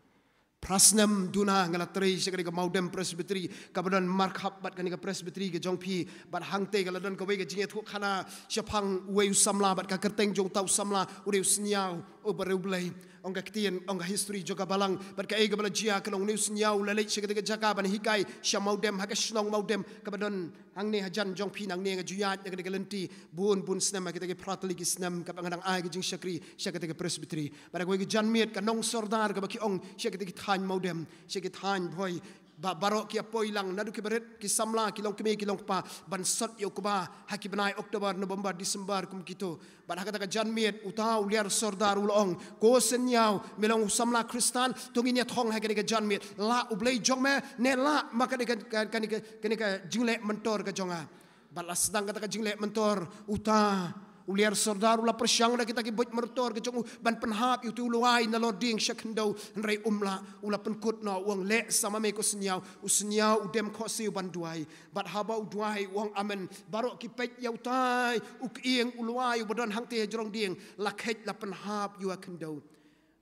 prasnam duna ngala tri sekali ka maudem presbytery kabadon markhap bat kan ka presbytery ke jongpi bat hangte kala don ka we ka jinget thu khana syapang we samla bat ka kerteng jong tau samla ure sniau obereu blai ongga kitien ongga history joka balang bat ka ega bala jia kalong news sniau lalai sekali ka jaka ban hikai syamaudem haka snong maudem kabadon hang ne hajan jongpi nang ne juyat ka ka lenti bun snam ka ka pratli ki snam ka pangadang ai ka jing syakri syaka ka presbytery bat ka we ka janmiet ka nong sordar ka baki ong syaka ka maudem sikit han boy barok ki apoi lang nadu ki beret ki samla ki long kemi ki long pa ban sot yo kuba haki benai Oktober November Desember kum kito ban hakata ka janmiet utau liar sordar ulong ko senyau melong samla Kristan tunginya thong haki ka janmiet la ublei jongme ne la maka ka jingle mentor ka jonga balas sedang kata ka jingle mentor uta uliar sordar ula persyang dah kita kibut mertor ke jong ban penhap itu luai na lording syakendau nrai umla ula penkut na uang le sama me ko senyau usnyau udem ko siu ban duai bat haba duai uang amen barok ki pet yau tai ukieng uluai bodon hang te jrong ding lakhet la penhap yu akendau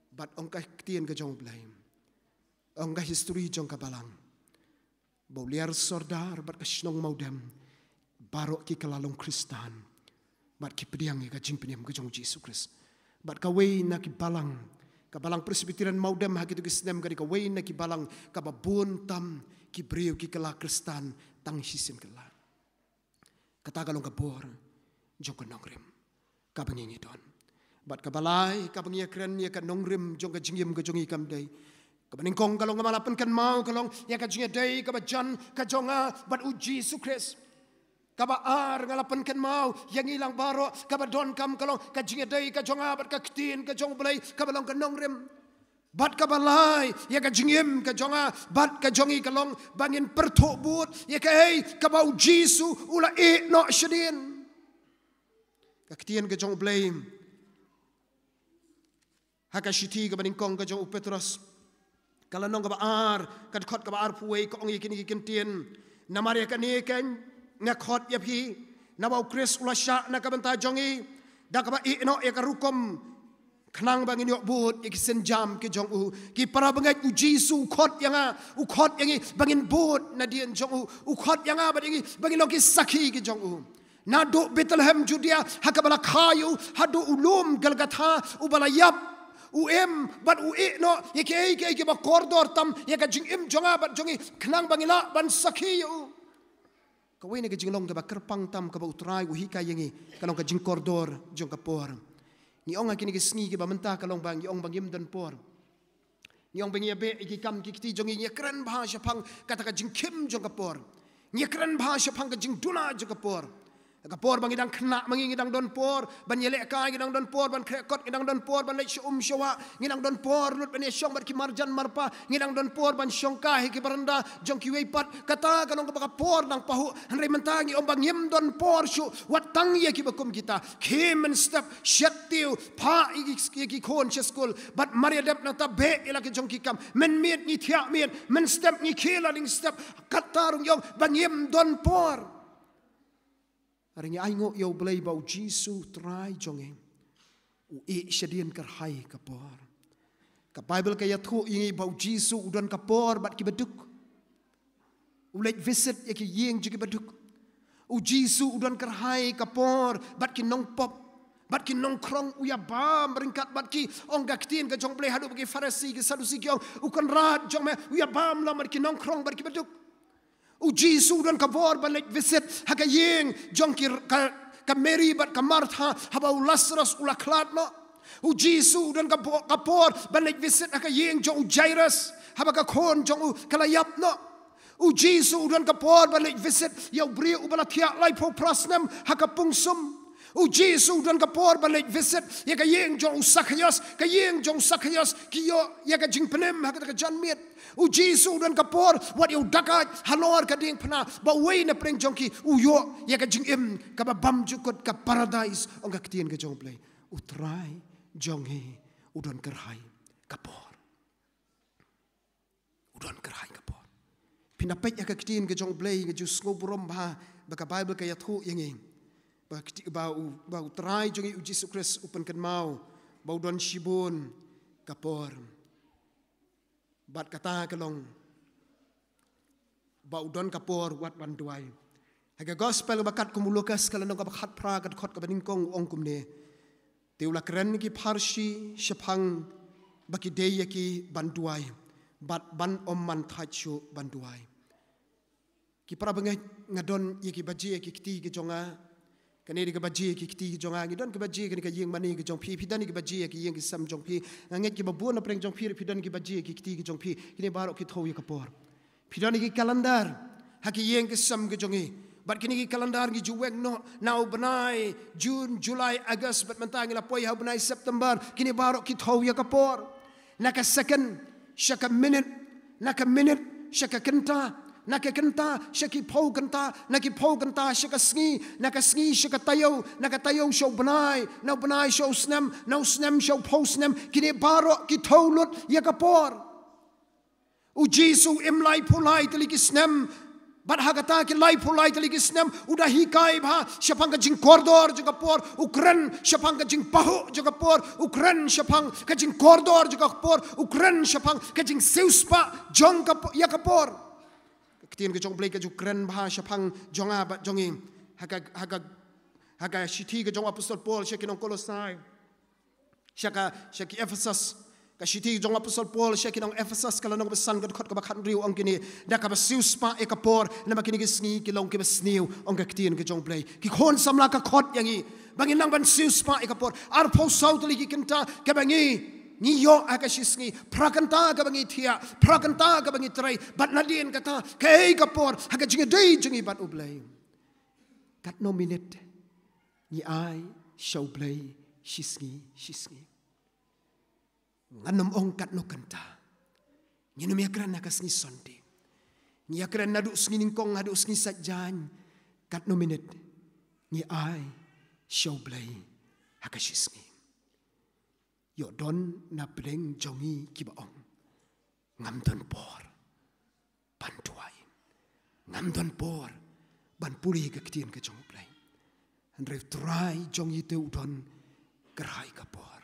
bat ongka tien ke jong blai ongka history jong ka balang bauliar sordar bat ka snong maudem barok ki kalalong Kristan bat ki pediang ka jing peniam ka jong Jesus Christ bat ka wei na ki balang ka Balang Presbyterian maudem hak itu kisnem ka wain ki Balang ka babun tam ki breu ki kala Kristan tang sisim kala kata kalong ka bor jong ka nongrim ka bangingi don bat ka balai ka bangia kren ya ka nongrim jong ka jingim ka jongi kam dai ka baningkong kalong ka malapan kan mau kalong ya ka jingia dai ka bajan ka jonga bat uji sukres ka ba ar ngalapan kan mau yang ilang baro ka ba don kam kalong ka jingia dai ka jonga bat ka ktin ka jong balai ka balong ka nongrim bat ka balai ya ka jingim ka jonga bat ka jongi kalong bangin perthok but ya ka hey ka ba uji su ula no shadin ka ktin ka jong balai haka shiti ka baningkong ka jong Petros kala nong ka baar ka khot ka baar puai ka ongi kini kintien namare ka ni ken nga khot ya phi na ba Chris ula sha na ka banta jongi da ka ba no ya ka rukom khnang bangin yok but ya ki senjam ke jong u ki para bangai u Jisu khot yanga u khot yangi bangin but na dien jong u khot yanga ba yangi bangin lo ki sakhi ke jong u na do Bethlehem Judea hakabala khayu hadu ulum galgatha ubala yap but no yake ba koridor tam yaka jing jonga bat jongi khnang bangila ban sakhi u kawai ne jing long ka ba kerpang tam ka ba utrai hika yangi kalong ka jing koridor jong ka por ni ong akini sngi ki ba menta kalong bang yong bang yim dan por ni ong bang yabe ki kam ki ti jongi ni kran bha shapang kata ka jing kim jong ka por ni kran bha shapang ka jing duna jong ka por kapor bang idang kena mangi idang don por ban yelek ka idang don por ban krekot idang don por ban lek shawa idang don por lut ban syong bat ki marjan marpa idang don por ban syong ka ki baranda jong ki weipat kata kanong ka por nang pahu hanre mentangi ombang yem don por shu wat tang ye ki bakum kita kim and step shatiu pa ki kon cheskul bat maria dep na ta be ila ki jong ki kam men miet ni thia miet men step ni khela ding step katarung yong ban yem don por hari ni aingo yo belai bau Jisu trai jongeng u shadien kerhai kapor ka Bible ka yathu ingi bau Jisu udan kapor bat ki beduk u lek visit ya ki yeng ji ki beduk u Jisu udan kerhai kapor bat ki nong pop bat ki nong krong u ya bam beringkat bat ki ong gaktin ka jong belai hadu bagi Farisi ki Sadusi ki u kan rat jong me u ya bam la bat ki nong krong bat ki beduk u Jisu dan kabor balik visit haka yeng jongkir ka Mary bat ka Martha haba u Lazarus ula klat no u Jisu dan kabor balik visit haka yeng jong u Jairus haba ka kon jong u kalayap no u Jisu dan kabor balik visit yau bri u bala tiak lai po prasnem haka pungsum u Jisu dan kapor balik visit ya ka yeng jong Zacchaeus ka yeng jong Zacchaeus ki yo ya ka jing penem ha ka jan miet u Jisu dan kapor wat yo dakat halor ka ding pna ba wei na preng jong ki u yo ya ka jing im ka ba bam jukot ka paradise ong ka tien ka jong play u trai jong he u don kerhai kapor u don kerhai kapor pinapet ya ka tien ka jong play ka ju snobrom ba ka Bible ka yathu yeng bau trai jongi u Jisu Kris upan kan mau bau don shibun kapor bat kata kalong bau don kapor wat ban duai haga gospel bakat kumulukas kalau nong bakat pra kat khot ka baningkong ong kumne teula keren ki parshi shapang baki deya ki banduai bat ban om man thachu banduai ki para bangai ngadon yeki baji yeki kiti ki jonga kani di kebaji ki kiti jong angi don kebaji kani ka yeng mani ki jong pi dan ki baji ki yeng ki sam jong pi nget ki babun na preng jong pi dan ki baji ki kiti ki jong pi kini baro ki tho ya kapor dan ki kalendar ha ki yeng ki sam ki jongi bat kini ki kalendar ki juweng no now benai June July August bat mentangi la poi ha benai September kini baro ki tho ya kapor naka second shaka minute shaka kenta naka kenta shaki pau kenta naki pau kenta shaka sngi shaka tayo show benai show snem show pau snem kini baro ki taulut ya kapor u Jisu im lai pulai tali ki snem bat hagata ki lai pulai tali ki snem udah hikai bha shapang ka jing koridor juga por ukren shapang ka jing pahu juga por ukren shapang ka jing koridor juga por ukren shapang ka jing seuspa jong ka ya kapor Ketien ke jong blai ke jukren bha shapang jonga bat jongi haga shiti ke jong apostol Paul shakin on Kolosai shaki Ephesus Kasiti jong Apostle Paul siya kinong Ephesus kalanong besan kad khot ka bakhan riu ang kini da ka basiu spa e kapor na makini gisngi kilong ki basniu ang kaktin ka jong play ki khon samla ka khot yangi bangin nang ban siu spa e kapor ar po sautli ki kinta ka bangi ni yo akashisngi prakanta ka bangi thia prakanta ka bangi trai bat nadien kata kay kapor haga jingi dei jingi bat ublay kat no minute ni ai show play shisngi nganom ong kat no kanta nginum yakran nakasngi sonde ni yakran nadu sngin kong nadu sngin sajjan kat no minute ni ai show play hakashisngi yo don na pleng jongi kibaong ngam don por pantuai ngam don por ban puri ka kitien ka jong play and Rev try jongi te udon kerhai kapor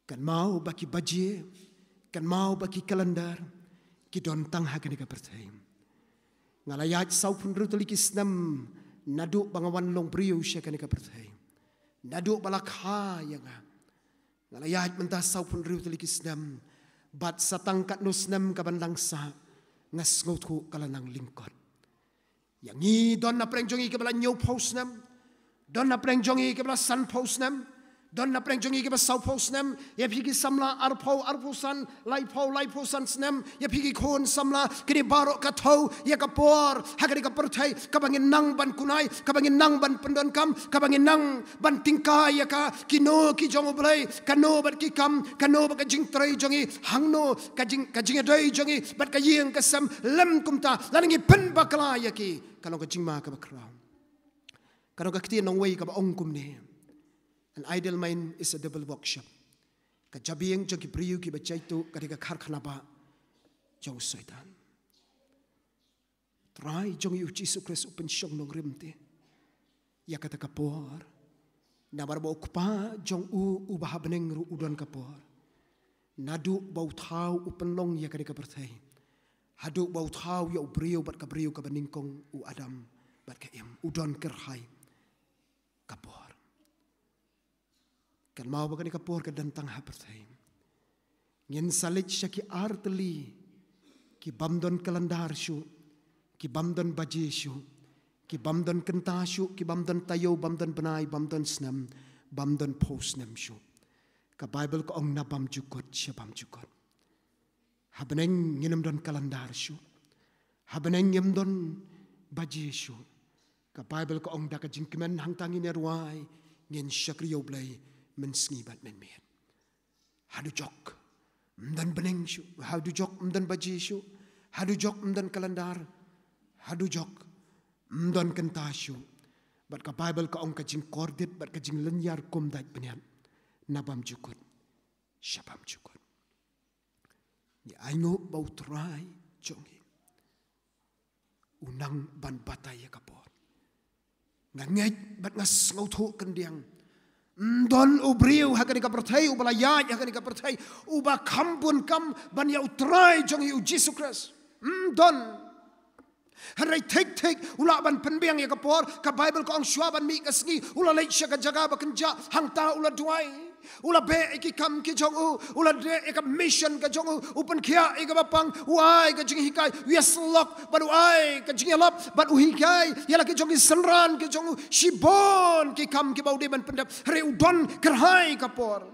kan mau baki baje kan mau baki kalendar ki don tang hakani ka perthai ngalayat sau pun rutuli kisnam nadu bangawan long priu syakani ka perthai nadu balakha yanga ngalayat mentah sau pun rutuli kisnam bat satang kat nusnam ka bandangsa ngas ngothu kalanang lingkot yangi don na preng jongi ke bala new postnam don na preng jongi ke bala sun postnam don na preng jongi ke bala south postnam ya phiki samla arposan laipo san snam ya phiki khon samla kini baro ka thau ya ka por hagari ka perthai ka bangin nang ban kunai ka bangin nang ban pendon kam ka bangin nang ban tingkai ya ka kino ki jong blai kano bat ki kam kano ba ka jing trai jongi hangno ka jing dai jongi bat ka yeng ka sam lem kumta langi pen bakla ya ki kalau ka jing ma ka bakraw kalau ka kiti nong wei ka ba ong kum ne. An idle mind is a double workshop. Kajabieng jogi priu ki bacaitu kadika karkhana ba jong saitan. Try jong yu Jesus Christ upen syong nong rimte. Ya kata kapor. Nabar ba ukpa jong u bahabeneng ru udon kapor. Nadu bau thau upen long ya kadika perthai. Hadu bau thau ya ubriu bat kabriu ka baningkong u Adam bat ka im udon kerhai kapor. Kan mau bakani kapor ka dantang haperthai ngin salit syaki artli ki bamdon kalandar syu ki bamdon baje syu ki bamdon kenta syu ki bamdon tayo bamdon benai bamdon snam bamdon posnam syu ka bible ko ong nabam jukot syabam jukot habeneng nginam don kalandar syu habeneng ngim don baje syu ka bible ko ong daka jingkemen hangtangin erwai ngin syakriyo blai mensngi bat men met hadu jok mdan beneng syu hadu jok mdan baji syu hadu jok mdan kalendar hadu jok mdan kenta syu bat ka bible ka ong ka jing kordit bat ka jing lenyar kum dat benyan nabam jukut syabam jukut ni aingo bau trai jongi unang ban batai kapor nganget bat ngas ngau kendiang don ubriu hakani ka perthai ubala ya hakani ka perthai uba kampun kam ban ya utrai jong yu Jesus Christ don harai take ula ban penbiang ya kapor ka bible ko ang swaban mi kasngi ula leit sya ka jaga ba kenja hangta ula duai ula be ki kam ki jong ula de ka mission ka jong upan khia ka bapang uai ka jing hikai yes lock but uai ka jing lap but uhikai yala ki jong senran ki jong shibon ki kam ki baude ban pendap re udon kerhai kapor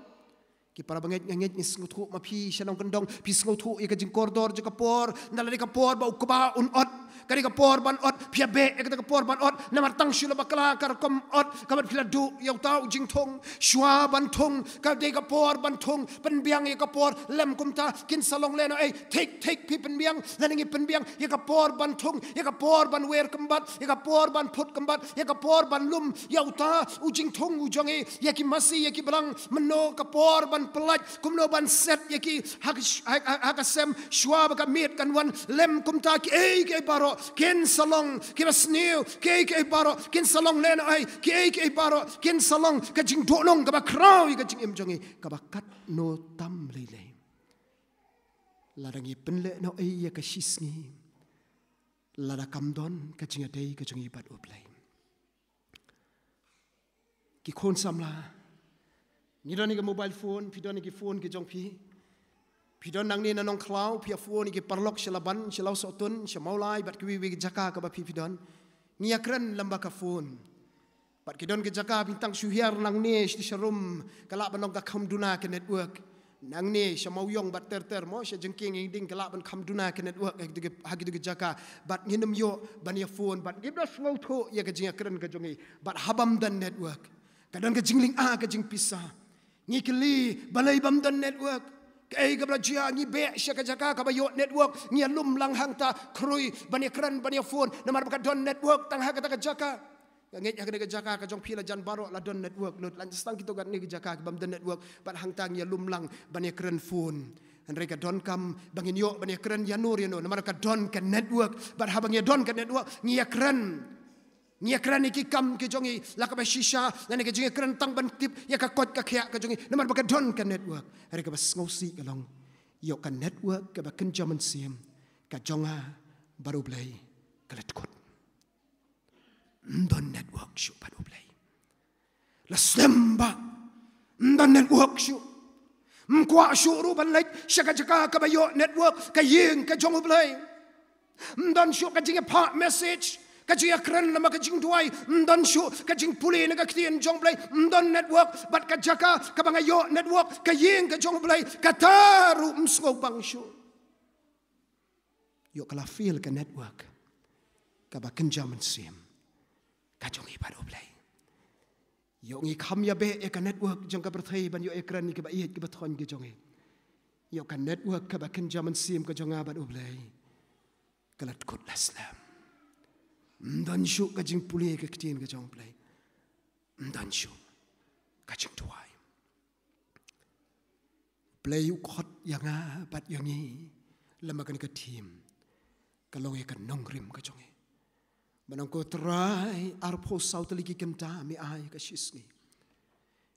ki para banget nganget ni sngutu ma phi shanong kendong phi sngutu ka jing koridor je kapor nalari kapor bau kuba unot kari kapor ban ot pia be ka kapor ban ot namar tang shula bakla kar kom ot kabat phila du yau tau jing thong shwa ban thong ka de kapor ban thong pen biang ye kapor lem kumta kin salong leno ai take pen biang laningi pen biang ye kapor ban thong ye kapor ban wer kambat ye kapor ban phut kambat ye kapor ban lum yau ta u jing thong u jonge ye ki masi ye ki balang meno kapor ban pelat kumno ban set ye ki hakasem shwa ba mit kan wan lem kumta ki ke baro ken salong kibasniu ke baro ken salong len ai ke baro ken salong ka jing donong ka ba kraw ka jing imjongi ka ba kat no tam lele larangi penle no ai ka shisngi lara kamdon ka jing adei ka jing ibat oblai ki khon samla ni don ni mobile phone pi don ni phone ki jong pi don nang ni na nong cloud pi phone ki parlok shalaban shalau sotun shamaulai bat ki wi jaka ka ba pi don ni akran lamba ka phone bat ki don ki jaka bintang syuhiar nang ni sti sharum kala banong ka khamduna ke network nang ni shamau yong bat ter mo sha jengking ding kala ban khamduna ke network hagi du jaka bat nginum yo ban ya phone bat give us slow tho ya ka jing akran ka jongi bat habam dan network kadang ka jingling ka jing pisa ni kili balai bam dan network kai ka bajia ni be sha ka jaka ka bayo network ni lum lang hang ta krui ban ya kran ban ya phone namar ka don network tang ha ka jaka ngej ha ka jaka ka jong pila jan baro la don network lot lan stang kito gan ni jaka bam don network bat hang tang ya lumlang ban ya kran phone andre ka don kam bangin yo ban ya kran ya nur ya no namar ka don ka network bat ha bang ya don ka network ni ya kran iki kam ke jongi la ka ba shisha lan ke jinga kran tang ban tip ya ka kot ka khya ka jongi namar ba ka don ka network are ka ba ngosi ka long yo ka network ka ba kan jaman sim ka jonga baru blai ka let kot don network shu baru blai la semba don network shu mkwa shu ru ban lek shaka jaka ka ba yo network ka yeng ka jong blai don shu ka jinga part message ka jinga kran lama ka jing duai don shu ka jing puli na ka kien jong blai don network bat ka jaka ka ba yo network ka yeng ka jong blai ka taru msgo bang shu yo kala feel ka network ka ba kan jaman sim ka jong i baru blai yo ngi kham ya be e ka network jong ka berthai ban yo ekran ni ka ba i ka ba thon ki jong yo ka network ka ba kan jaman sim ka jong a baru blai kalat kut laslam dan shu ka jing puli ka ktin ka jong blai dan shu ka jing tuai blai u khot yanga bat yangi lama kan ka team ka long e ka nong rim ka jong manang ko try arpo sau tali ki kenta mi ai ka shisni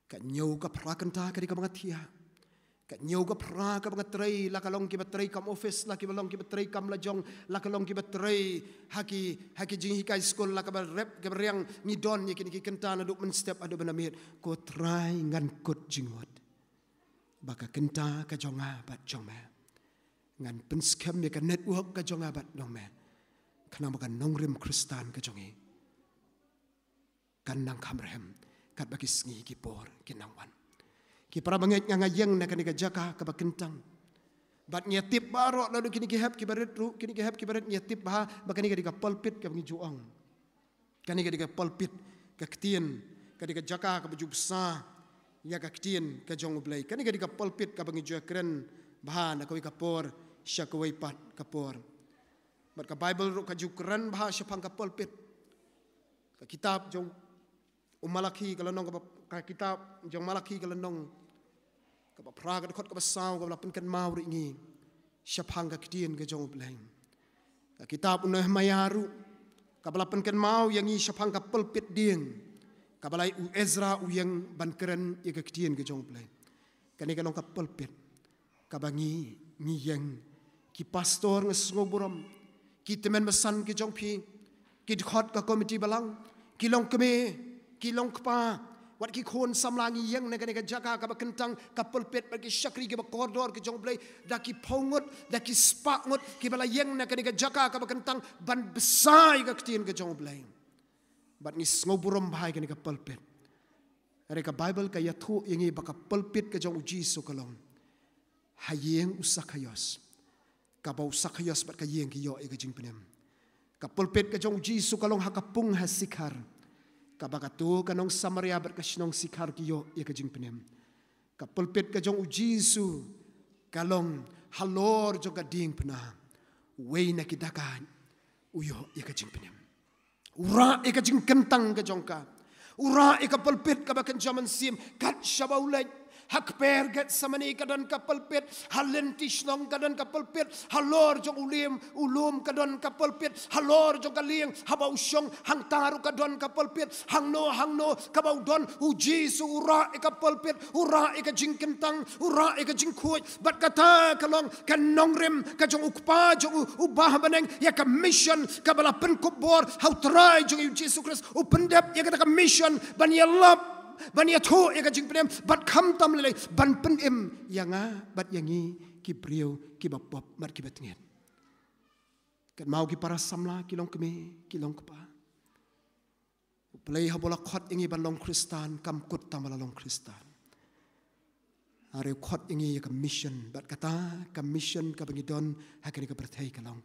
ka nyau ka pra kenta ka di ka mga thia ka nyau ka pra ka mga tray la ka long ki batray kam office la ki balong ki batray kam la jong la ka long ki batray haki jing hikai school la ka ba rep ka riang ni don ni ki kenta na duk men step adu benamit ko try ngan kut jingwat baka kenta ka jonga bat jongma ngan penskem ya ka network ka jonga bat dongma kana makan nongrim Kristan ka jongi kan nang kamrem kat bagi sngi ki por ki nangwan ki para banget nga yang na kanika jaka ka bakentang bat nya tip baro lalu kini ki hap ki baret ru kini ki hap ki baret nya tip ba bakani ka pulpit ka bangi juang kani ka pulpit ka ktien ka jaka ka baju besar ya ka ktien ka jong blai kani ka pulpit ka bangi juakren bah na ka por syakawai pat ka por bat ka Bible ru ka jukran bah syapang ka pulpit ka kitab jong Malaki ka lanong ka kitab jong Malaki ka lanong ka pra ka khot ka saw ka lapen kan mau ri ngi syapang ka kdien ka jong bleng ka kitab Nehemia ru ka lapen kan mau yang ngi syapang ka pulpit ding ka balai u Ezra u yang ban keren ya ka kdien ka jong bleng kani ka long ka pulpit ka bangi ngi yang ki pastor ngesngoburam ki temen mesan ki jong pi ki khot ka komiti balang ki long keme ki long kpa wat ki khon samlangi yang na ka jaka ka bakentang ka pulpit bagi syakri ki bakordor ki jong blai da ki pongot da ki spangot ki bala yang na ka jaka ka bakentang ban besai ka ktien ka jong blai bat ni ngoburom bhai ka pulpit are ka Bible ka yathu yangi baka pulpit ka jong uji so kalong hayeng usakayos ka bau sakayos bat ka yeng ki yo e ka jing penem ka pulpit ka jong uji so kalong hakapung hasikar ka bakatu kanong Samaria bat ka sinong sikar ki yo e ka jing penem ka pulpit ka jong uji su kalong halor jo ka ding pena wei na kidakan uyo e ka jing penem ura e ka jing kentang ka jong ka ura e ka pulpit ka bakan jaman sim kat shabaulai hak per get samani kadan kapal pit halentish nong kadan kapal pit halor jong ulum kadan kapal pit halor jong kaling habau syong hang taru kadan kapal pit hang no kabau don uji su ura e kapal pit ura e ka jing kentang ura e ka jing kuat bat kata kalong kan nongrem ka jong ukpa jong ubah baneng ya ka mission ka bala pen kubor how try jong Jesus Christ upendap ya ka mission ban ya lap ban ya tho ya ka jing pnem bat kham tam le ban pen em yanga bat yangi ki brio ki bapop mat ki batnget kan mau ki para samla ki long keme ki long pa play habola khot ingi ban long kristan kam kut tamala long kristan are khot ingi ka mission bat kata ka mission ka bangidon hakani ka perthai ka long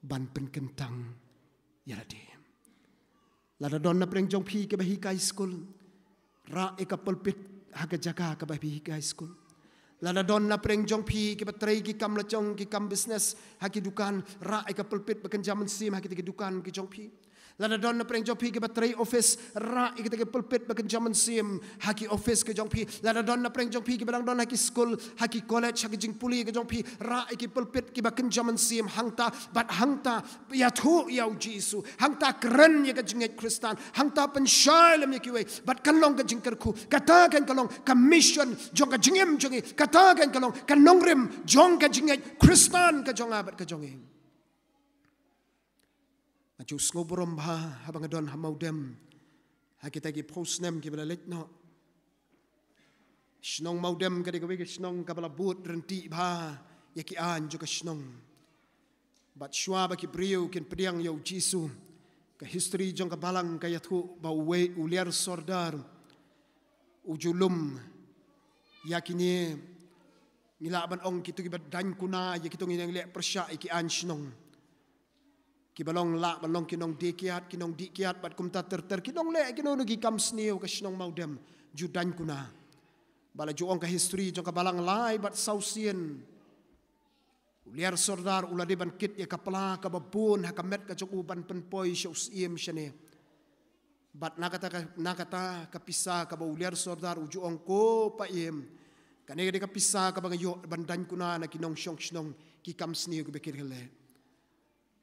ban pen kentang yarade lada don na preng jong phi ke bahi kai school ra e ka pulpit haga jaga ka bahi kai school lada don na preng jong phi ke batrai ki kam la chong ki kam business haki dukan ra e ka pulpit bakan jaman sim haki ke dukan ki jong phi lada don na preng jong phi ke batrai office ra e ke pulpit bakan jaman sim haki office ke jong phi lada don na preng jong phi ke balang don haki school haki college haki jing puli ke jong phi ra e ke pulpit ki bakan jaman sim hangta bat hangta ya thu ya jisu hangta kren ya ka jinget kristan hangta pen shalem ya ki we bat kalong ka jing kerku kata kan kalong ka mission jong ka jingem jongi kata kan kalong ka nongrem jong ka jinget kristan ka jong abat ka jong Aju ngoborom ba habang adon hamaudem hakita ki postnem ki bala letno snong maudem ka de ka snong ka bala but renti ba ya ki an jo ka snong bat shwa ba ki brio ken pediang yo jisu ka history jong ka balang ka yathu ba we uliar sordar ujulum yakini ngilaban ong kitu ki badan kuna ya kitu ngi le persya ki an snong ki balong la balong kinong dikiat bat kumta ter kinong le kinong gi kam sneu ka snong maudem judan kuna bala juong ka history jong ka balang lai bat sausien uliar sordar ulade ban kit ya kapala ka babun ha kamet ka jong uban penpoi shos iem shane bat nakata ka pisa ka uliar sordar ujuong ko pa iem kanega de ka pisa ka bagayo bandan kuna na kinong snong ki kam sneu ko bekir hele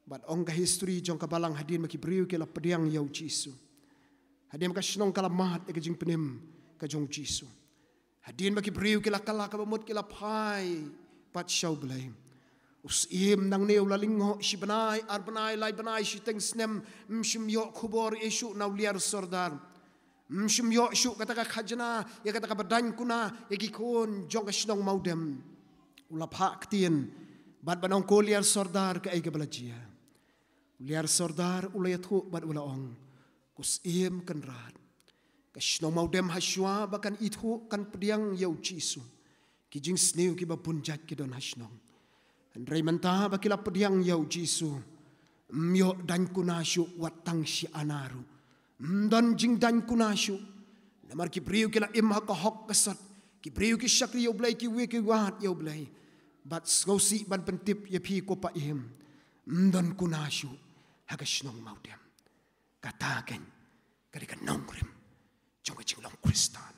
But ong ka history jong ka balang hadin maki brio ke la pediang yau jisu. Hadin ka snong kala mat ke jing penim ka jong jisu. Hadin maki brio ke la kala ka bamut ke la pai pat shau blai. Us im nang neu la lingho si banai ar banai lai banai si teng snem mshim yo khubor isu na uliar sordar. Mshim yo isu kata ka khajna ya kata ka badan kuna ya ki kon jong ka snong maudem. Ula phak tien bat banong ko liar sordar ka ai ka balajia. Liar sordar ulay athu bat ula ong kus iem kan rat kasno maudem haswa bakan ithu kan pediang yau jisu ki jing sneu ki ba punjat ki don hasnong andrei manta bakila pediang yau jisu myo dan kunasyu watang si anaru don jing dan kunasyu namar ki priu ki la im ha ka hok kasat ki priu ki shakri yo blai ki we ki wat yo blai bat skosi ban pentip ye phi ko pa im don kunasyu hagasnong maudem kataken kadika nongrim jong ka jinglong kristan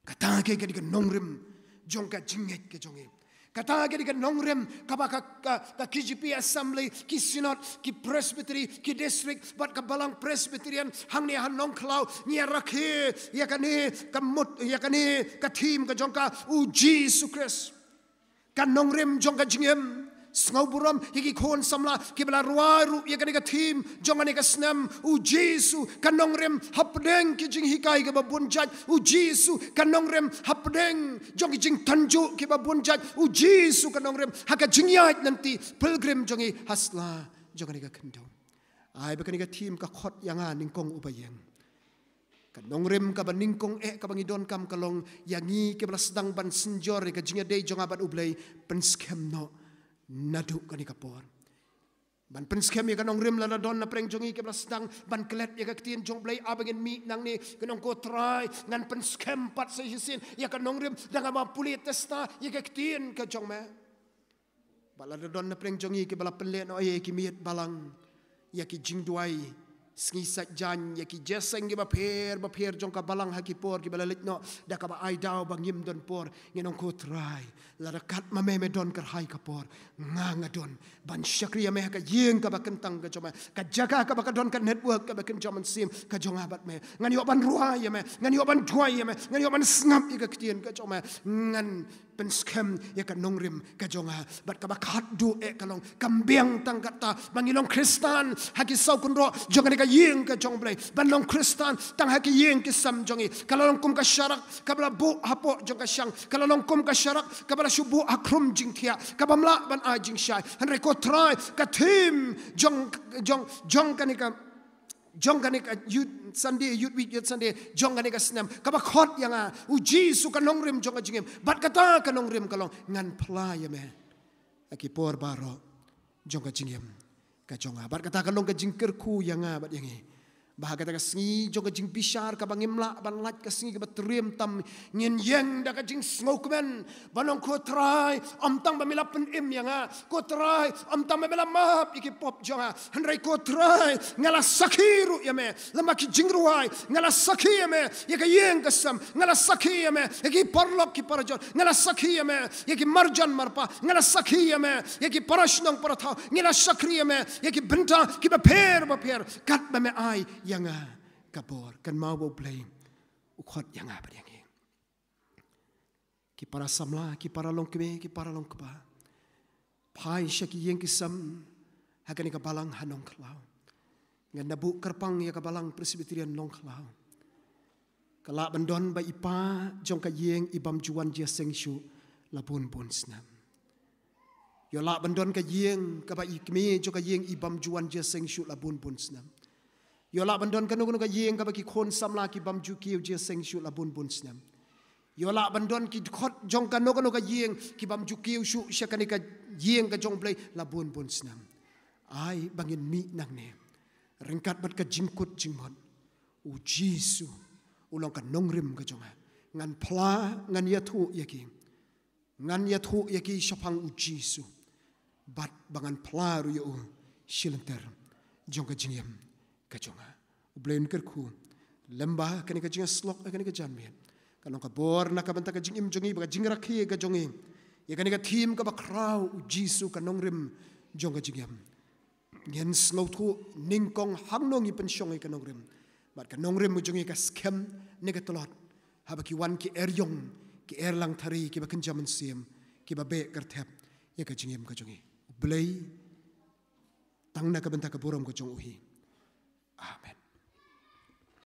katake kadika nongrim jong ka jinget ke jonge katake kadika nongrim kabaka ka KGP assembly ki synod ki presbytery ki district bat ka balang presbyterian hangni han nong klau nia rakhe yakane kamut yakane ka team ka jong ka u Jesus Christ ka nongrim jong ka jingem Sngau buram higi kon samla kibla ruaru ya kanika team jongane ka snam u Jesu kanongrem hapdeng ki jing hikai ke babunjat u Jesu kanongrem hapdeng jong jing tanju ke babunjat u Jesu kanongrem haka jingyat nanti pilgrim jongi hasla jongane ka kendo ai ba kanika team ka khot yanga ningkong ubayeng kanongrem ka baningkong ka bangidon kam kalong yangi ke sedang ban senjor ka jingya dei jonga ban ublai penskem no nadu kani kapor ban penskem ya kanong rim la don na preng jongi ke sedang ban klet ya katien jong blai abangin mi nang ni kanong ko try ngan penskem pat sa hisin ya kanong rim dang ma pulit testa ya katien ka jong me bala don na preng jongi ke bala penlet no ye ki miet balang ya ki jing duai Sengi jan ya ki jeseng ki bapher jong ka balang hakipor ki balalit no da ka ba ai daw bangim don por nginong ko try la rakat mameme don kar hai kapor nga don ban syakriya me ka yeng ka bakentang ka joma ka jaga ka bakadon ka network ka baken jaman sim ka jong abat me ngani oban ruai me ngani oban duai me ngani oban snap ka ktien ka joma ngan pen skem ya ka nongrim ka jonga bat ka bakat du kalong kambiang tang kata mangilong Kristan haki sau kunro jonga ni ka yeng ka jong blai ban long Kristan tang haki yeng ki sam jongi kalong kum ka syarak ka bala bu hapo jong ka syang kalong kum ka syarak ka bala shubu akrum jing thia ka bamla ban a jing shai han ko try ka tim jong kanika youth Sunday youth week youth Sunday jong kanika snam ka ba khot yanga u Jesu ka nongrim jong ka jingem bat kata ka nongrim kalong ngan pla ya me aki por baro jong ka jingem ka jonga bat kata kalong ka jingker ku yanga bat yangi bah kata ka sngi jong ka jing bishar ka bangimla ban lat ka sngi ka batrem tam nyen yeng da ka jing smokeman banong ko try tang ba pen im yanga ko try tang ba mila map iki pop jonga hanrai ko try ngala sakiru ya me lama ki jingruai ngala saki ya me ya ka yeng ka sam ngala saki ya me iki parlok ki parajon ngala saki ya me iki marjan marpa ngala saki ya me iki parashnong paratha ngala sakri ya me iki benta ki ba per kat ba me ai yanga kabor kan mau play ukhot yanga ba yangi ki para samla ki para long kme ki para long kba pai shaki yeng ki sam hakani ka balang hanong klau ngan nabu kerpang ya ka balang presbyterian long klau kala bandon ba ipa jong ka yeng ibam juan dia sengshu labun bun snam yo la bandon ka yeng ka ba ikme jong ka yeng ibam juan dia sengshu labun bun snam yo la bandon kanu ka yeng ka ba ki khon samla ki bam ju ki dia sengshu labun bun snam yo la bandon ki khot jong kanu ka yeng ki bam ju ki shu shakani ka yeng ka jong play labun bun snam ai bangin mi nang ne ringkat bat ka jingkut jingmon u Jesu ulong ka nongrim ka jonga ngan pla ngan yathu yaki shapang u Jesu bat bangan pla ru yo shilenter jong ka jingem ka jonga ublen kerku lembah kani ka jinga slok kani ka janmen kanong ka bor na ka banta ka jingim jongi ba jingra khi ka jongi ya kani ka thim ka ba kraw u Jesu ka nongrim jong ka jingem ngen snow thu ningkong hangnong ipen syong ka nongrim bat ka nongrim mu jongi ka skem ne ka tolot haba ki wan ki eryong ki erlang thari ki ba kenjaman sim ki ba be kerthep ya ka jingem ka jongi blai tang na ka banta ka borom ka jong uhi amen.